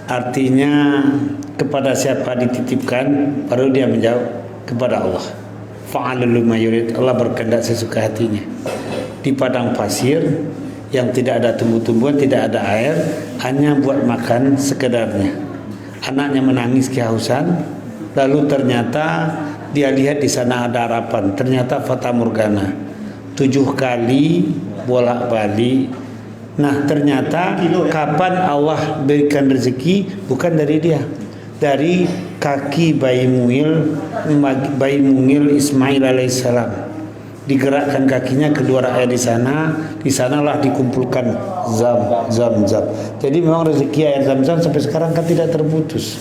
artinya kepada siapa dititipkan, baru dia menjawab kepada Allah. Fa'alul lima yurid. Allah berkehendak sesuka hatinya. Di padang pasir yang tidak ada tumbuh-tumbuhan, tidak ada air, hanya buat makan sekedarnya. Anaknya menangis kehausan, lalu ternyata dia lihat di sana ada harapan. Ternyata fata morgana. 7 kali bolak-balik. Nah, ternyata kapan Allah berikan rezeki bukan dari dia, dari kaki bayi mungil Ismail alaihissalam. Digerakkan kakinya, keluar air di sana, di sanalah dikumpulkan zam. Jadi memang rezeki air zam-zam sampai sekarang kan tidak terputus.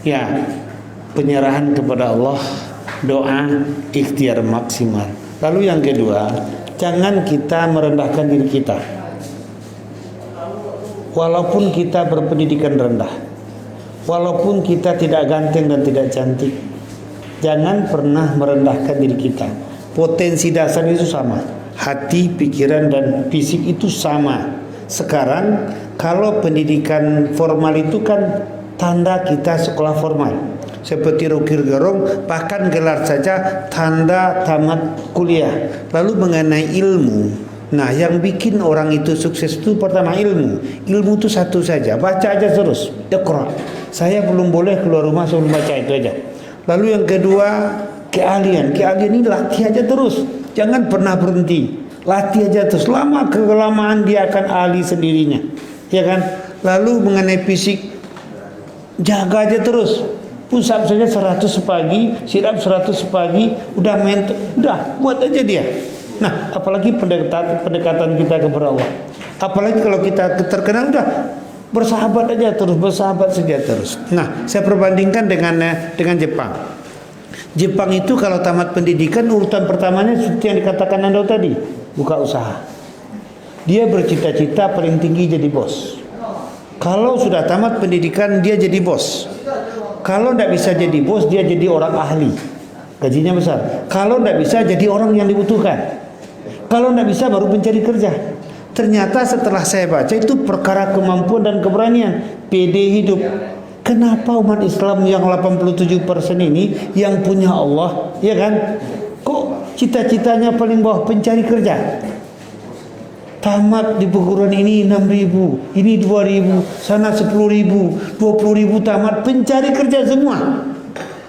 Ya, penyerahan kepada Allah, doa, ikhtiar maksimal. Lalu yang kedua, jangan kita merendahkan diri kita. Walaupun kita berpendidikan rendah, walaupun kita tidak ganteng dan tidak cantik, jangan pernah merendahkan diri kita. Potensi dasar itu sama, hati, pikiran, dan fisik itu sama. Sekarang kalau pendidikan formal itu kan tanda kita sekolah formal. Seperti Rocky Gerung, bahkan gelar saja tanda tamat kuliah. Lalu mengenai ilmu, nah yang bikin orang itu sukses itu pertama ilmu. Ilmu itu satu saja, baca aja terus, Iqra. Saya belum boleh keluar rumah sebelum baca itu aja. Lalu yang kedua, keahlian ini latih aja terus, jangan pernah berhenti. Latih aja terus, lama kelamaan dia akan ahli sendirinya, ya kan? Lalu mengenai fisik, jaga aja terus. Push up saja 100 pagi, sit up 100 pagi, udah buat aja dia. Nah, apalagi pendekatan kita kepada Allah. Apalagi kalau kita terkenal, udah bersahabat aja terus, bersahabat saja terus. Nah, saya perbandingkan dengan Jepang. Jepang itu kalau tamat pendidikan, urutan pertamanya seperti yang dikatakan Anda tadi, buka usaha. Dia bercita-cita paling tinggi jadi bos. Kalau sudah tamat pendidikan, dia jadi bos. Kalau tidak bisa jadi bos, dia jadi orang ahli, gajinya besar. Kalau tidak bisa, jadi orang yang dibutuhkan. Kalau tidak bisa, baru pencari kerja. Ternyata setelah saya baca, itu perkara kemampuan dan keberanian, pede hidup. Kenapa umat Islam yang 87% ini yang punya Allah, ya kan? Kok cita-citanya paling bawah, pencari kerja? tamat di perguruan ini 6.000, ini 2.000, sana 10.000, 20.000 tamat, pencari kerja semua.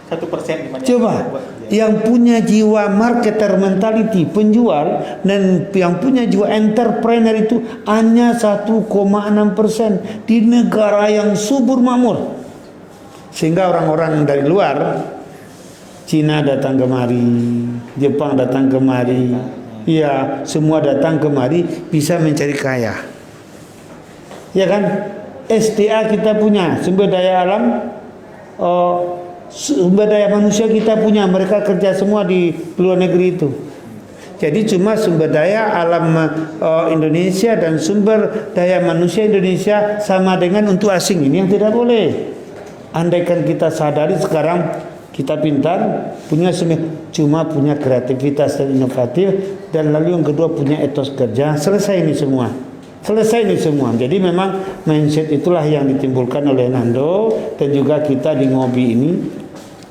1% Coba yang punya jiwa marketer mentality, penjual, dan yang punya jiwa entrepreneur itu hanya 1,6% di negara yang subur makmur. Sehingga orang-orang dari luar, Cina datang kemari, Jepang datang kemari, ya semua datang kemari bisa mencari kaya. Ya kan? SDA kita punya, sumber daya alam, sumber daya manusia kita punya, mereka kerja semua di luar negeri itu. Jadi cuma sumber daya alam Indonesia dan sumber daya manusia Indonesia sama dengan untuk asing, ini yang tidak boleh. Andaikan kita sadari sekarang kita pintar, punya cuma punya kreativitas dan inovatif, dan lalu yang kedua punya etos kerja, selesai ini semua. Selesai ini semua. Jadi memang mindset itulah yang ditimbulkan oleh Nando dan juga kita di Ngobi ini.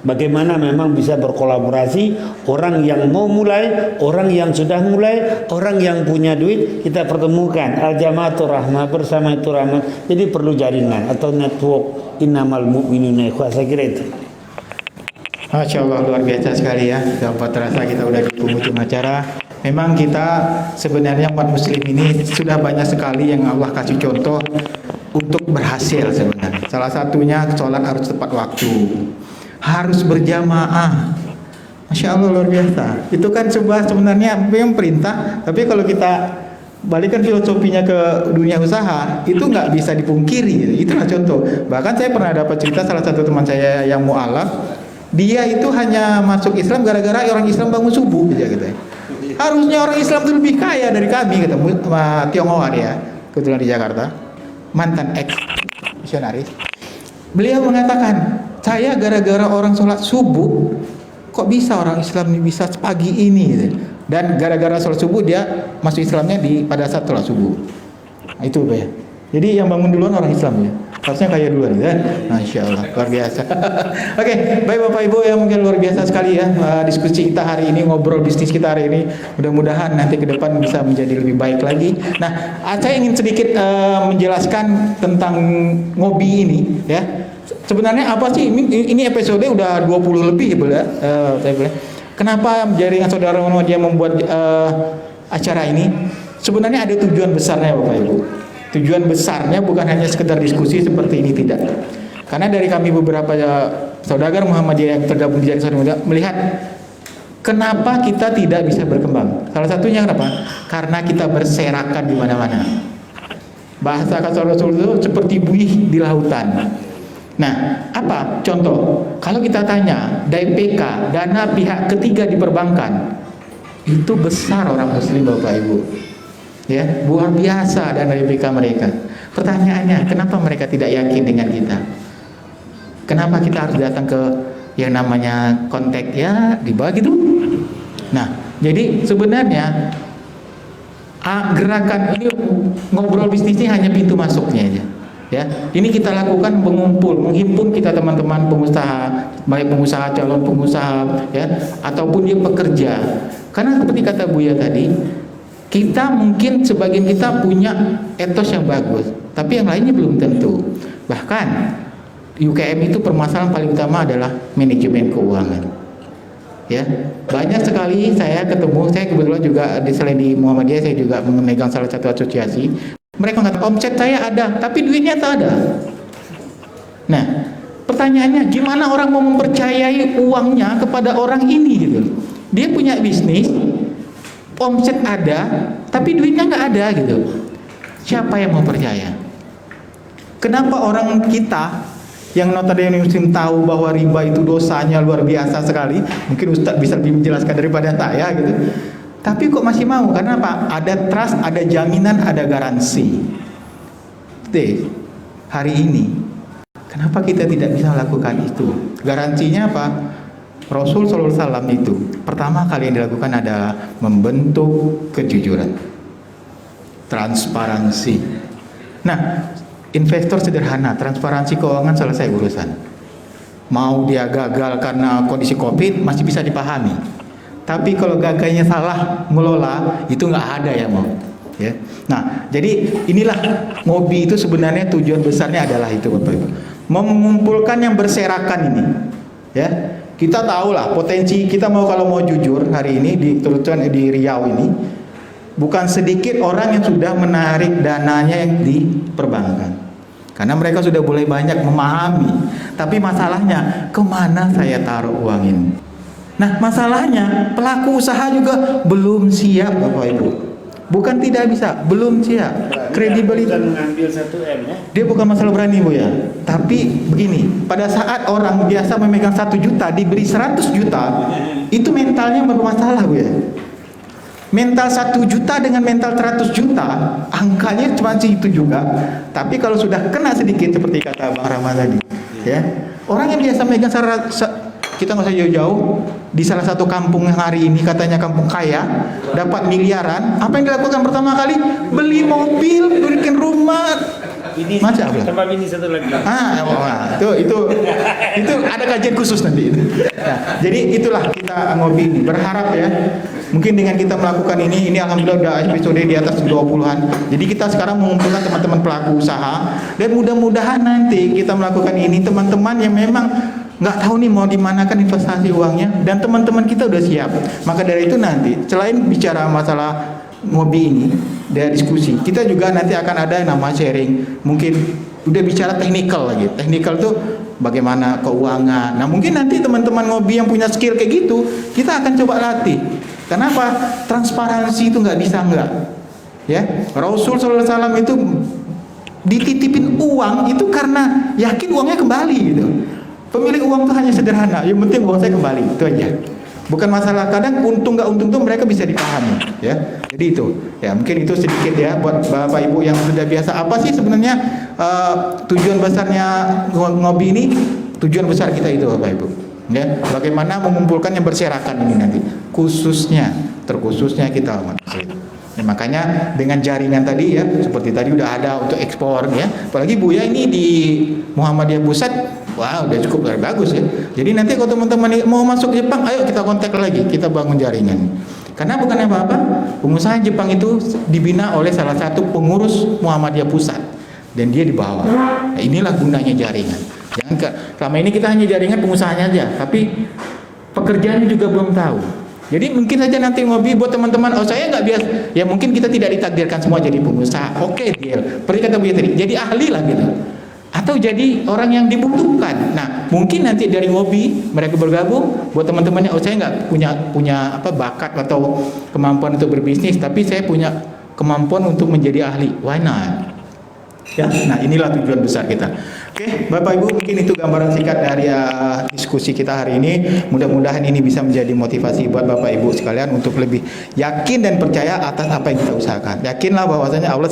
Bagaimana memang bisa berkolaborasi, orang yang mau mulai, orang yang sudah mulai, orang yang punya duit, kita pertemukan. Al-Jamaatul Rahmah, bersama itu rahmat. Jadi perlu jaringan atau network, innamal mu'minuna ikhwah, saya kira itu. Masya Allah, luar biasa sekali ya. Dapat terasa kita udah di penghujung acara. Memang kita sebenarnya umat muslim ini sudah banyak sekali yang Allah kasih contoh untuk berhasil sebenarnya. Salah satunya sholat harus tepat waktu, harus berjamaah. Masya Allah, luar biasa. Itu kan sebenarnya yang perintah, tapi kalau kita balikan filosofinya ke dunia usaha, itu nggak bisa dipungkiri. Itulah contoh. Bahkan saya pernah dapat cerita salah satu teman saya yang mu'alaf, dia itu hanya masuk Islam gara-gara orang Islam bangun subuh aja gitu ya. Harusnya orang Islam itu lebih kaya dari kami, ketemu sama Tionghoa ya, kebetulan di Jakarta, mantan ex misionaris. Beliau mengatakan, saya gara-gara orang sholat subuh, kok bisa orang Islam ini bisa sepagi ini gitu. Dan gara-gara sholat subuh dia masuk Islamnya pada saat sholat subuh. Nah, itu ya. Jadi yang bangun duluan orang Islam ya. Harusnya kaya duluan ya. Masya Allah, luar biasa. Oke, baik Bapak Ibu yang mungkin luar biasa sekali ya diskusi kita hari ini, ngobrol bisnis kita hari ini. Mudah-mudahan nanti ke depan bisa menjadi lebih baik lagi. Nah, saya ingin sedikit menjelaskan tentang Ngobi ini ya. Sebenarnya apa sih ini episode udah 20 lebih ya, saya bilang. Kenapa jaringan Saudara Muhammadiyah membuat acara ini? Sebenarnya ada tujuan besarnya Bapak Ibu. Tujuan besarnya bukan hanya sekedar diskusi seperti ini, tidak. Karena dari kami beberapa saudagar Muhammadiyah yang tergabung di jaringan Saudara Muhammadiyah melihat kenapa kita tidak bisa berkembang. Salah satunya kenapa? Karena kita berserakan di mana-mana. Bahasa kata Rasul itu seperti buih di lautan. Nah, apa contoh? Kalau kita tanya DPK, dana pihak ketiga di perbankan, itu besar orang muslim Bapak Ibu. Ya, luar biasa dana DPK mereka. Pertanyaannya, kenapa mereka tidak yakin dengan kita? Kenapa kita harus datang ke yang namanya kontak ya dibagi gitu? Nah, jadi sebenarnya gerakan ini ngobrol bisnisnya hanya pintu masuknya aja. Ya, ini kita lakukan menghimpun kita teman-teman pengusaha, baik pengusaha, calon pengusaha, ya, ataupun dia pekerja. Karena seperti kata Buya tadi, kita mungkin sebagian kita punya etos yang bagus, tapi yang lainnya belum tentu. Bahkan UKM itu permasalahan paling utama adalah manajemen keuangan. Ya, banyak sekali saya ketemu, saya kebetulan juga selain di Muhammadiyah saya juga memegang salah satu asosiasi. Mereka mengatakan omset saya ada, tapi duitnya tak ada. Nah, pertanyaannya gimana orang mau mempercayai uangnya kepada orang ini gitu? Dia punya bisnis, omset ada, tapi duitnya nggak ada gitu. Siapa yang mau percaya? Kenapa orang kita yang notabene muslim tahu bahwa riba itu dosanya luar biasa sekali? Mungkin Ustadz bisa lebih menjelaskan daripada saya gitu. Tapi kok masih mau? Karena apa? Ada trust, ada jaminan, ada garansi. Hari ini, kenapa kita tidak bisa lakukan itu? Garansinya apa? Rasul SAW itu pertama kali yang dilakukan adalah membentuk kejujuran, transparansi. Nah, investor sederhana, transparansi keuangan selesai urusan. Mau dia gagal karena kondisi COVID masih bisa dipahami. Tapi kalau gagalnya salah melola, itu nggak ada yang mau. ya. Nah, jadi inilah ngobi itu sebenarnya tujuan besarnya adalah itu Bapak Ibu. Mengumpulkan yang berserakan ini. Ya. Kita tahu lah potensi kita kalau mau jujur hari ini terutama di Riau ini bukan sedikit orang yang sudah menarik dananya yang di perbankan. Karena mereka sudah mulai banyak memahami. Tapi masalahnya kemana saya taruh uang ini? Nah, masalahnya pelaku usaha juga belum siap Bapak Ibu. Bukan tidak bisa, belum siap. Kredibilitas mengambil 1 M ya. dia bukan masalah berani Bu ya. Tapi begini, pada saat orang biasa memegang 1 juta diberi 100 juta, itu mentalnya bermasalah Bu ya. Mental 1 juta dengan mental 100 juta, angkanya cuma itu juga. Tapi kalau sudah kena sedikit seperti kata Bang Rahmat tadi, ya. Orang yang biasa memegang kita nggak usah jauh-jauh di salah satu kampung hari ini katanya kampung kaya dapat miliaran, apa yang dilakukan pertama kali? Beli mobil, bikin rumah. Ini Macam apa? tambah ini satu lagi. Itu ada kajian khusus nanti. Nah, jadi itulah kita ngobi berharap ya. Mungkin dengan kita melakukan ini alhamdulillah udah episode di atas 20-an. Jadi kita sekarang mengumpulkan teman-teman pelaku usaha dan mudah-mudahan nanti kita melakukan ini teman-teman yang memang nggak tahu nih mau dimanakan investasi uangnya dan teman-teman kita udah siap. Maka dari itu nanti selain bicara masalah ngobi ini dari diskusi, kita juga nanti akan ada yang nama sharing. Mungkin udah bicara teknikal lagi. Teknikal tuh bagaimana keuangan. Nah mungkin nanti teman-teman ngobi yang punya skill kayak gitu, kita akan coba latih. Kenapa? Transparansi itu nggak bisa nggak. Ya, Rasul SAW itu dititipin uang itu karena yakin uangnya kembali gitu. Pemilik uang itu hanya sederhana, yang penting uang saya kembali, itu aja. Bukan masalah kadang untung nggak untung tuh mereka bisa dipahami, ya. Jadi itu, ya mungkin itu sedikit ya buat Bapak Ibu yang sudah biasa. Apa sih sebenarnya tujuan besarnya ngobi ini? Tujuan besar kita itu Bapak Ibu, ya. Bagaimana mengumpulkan yang berserakan ini nanti, terkhususnya kita manusia. Nah, makanya dengan jaringan tadi ya, seperti tadi udah ada untuk ekspor ya. Apalagi Bu ya ini di Muhammadiyah Pusat, wah udah cukup bagus ya. Jadi nanti kalau teman-teman mau masuk Jepang, ayo kita kontak lagi, kita bangun jaringan. Karena bukan apa-apa, pengusaha Jepang itu dibina oleh salah satu pengurus Muhammadiyah Pusat dan dia di bawah. Nah, inilah gunanya jaringan. Selama ini kita hanya jaringan pengusahanya aja, tapi pekerjaannya juga belum tahu. Jadi mungkin saja nanti ngobi buat teman-teman, oh saya nggak biasa, ya mungkin kita tidak ditakdirkan semua jadi pengusaha. Oke, deal. Seperti kata Bu tadi, jadi ahli lah gitu. Atau jadi orang yang dibutuhkan. Nah, mungkin nanti dari ngobi mereka bergabung buat teman-temannya, oh saya nggak punya bakat atau kemampuan untuk berbisnis, tapi saya punya kemampuan untuk menjadi ahli. Why not? Ya, nah inilah tujuan besar kita. Oke, Bapak Ibu, mungkin itu gambaran singkat dari diskusi kita hari ini. Mudah-mudahan ini bisa menjadi motivasi buat Bapak Ibu sekalian untuk lebih yakin dan percaya atas apa yang kita usahakan. Yakinlah bahwasanya Allah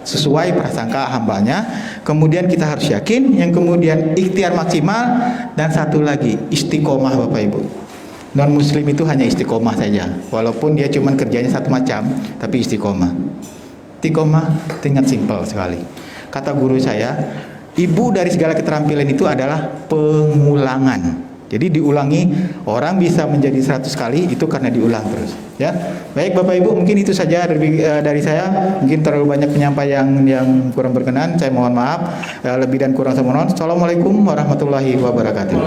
sesuai prasangka hambanya. Kemudian kita harus yakin, yang kemudian ikhtiar maksimal, dan satu lagi istiqomah Bapak Ibu. Non Muslim itu hanya istiqomah saja, walaupun dia cuma kerjanya satu macam, tapi istiqomah. Istiqomah ingat simpel sekali. Kata guru saya, ibu dari segala keterampilan itu adalah pengulangan. Jadi diulangi, orang bisa menjadi 100 kali itu karena diulang terus. Ya, baik Bapak Ibu, mungkin itu saja dari saya. Mungkin terlalu banyak penyampaian yang kurang berkenan. Saya mohon maaf. Lebih dan kurang saya mohon. Assalamualaikum warahmatullahi wabarakatuh.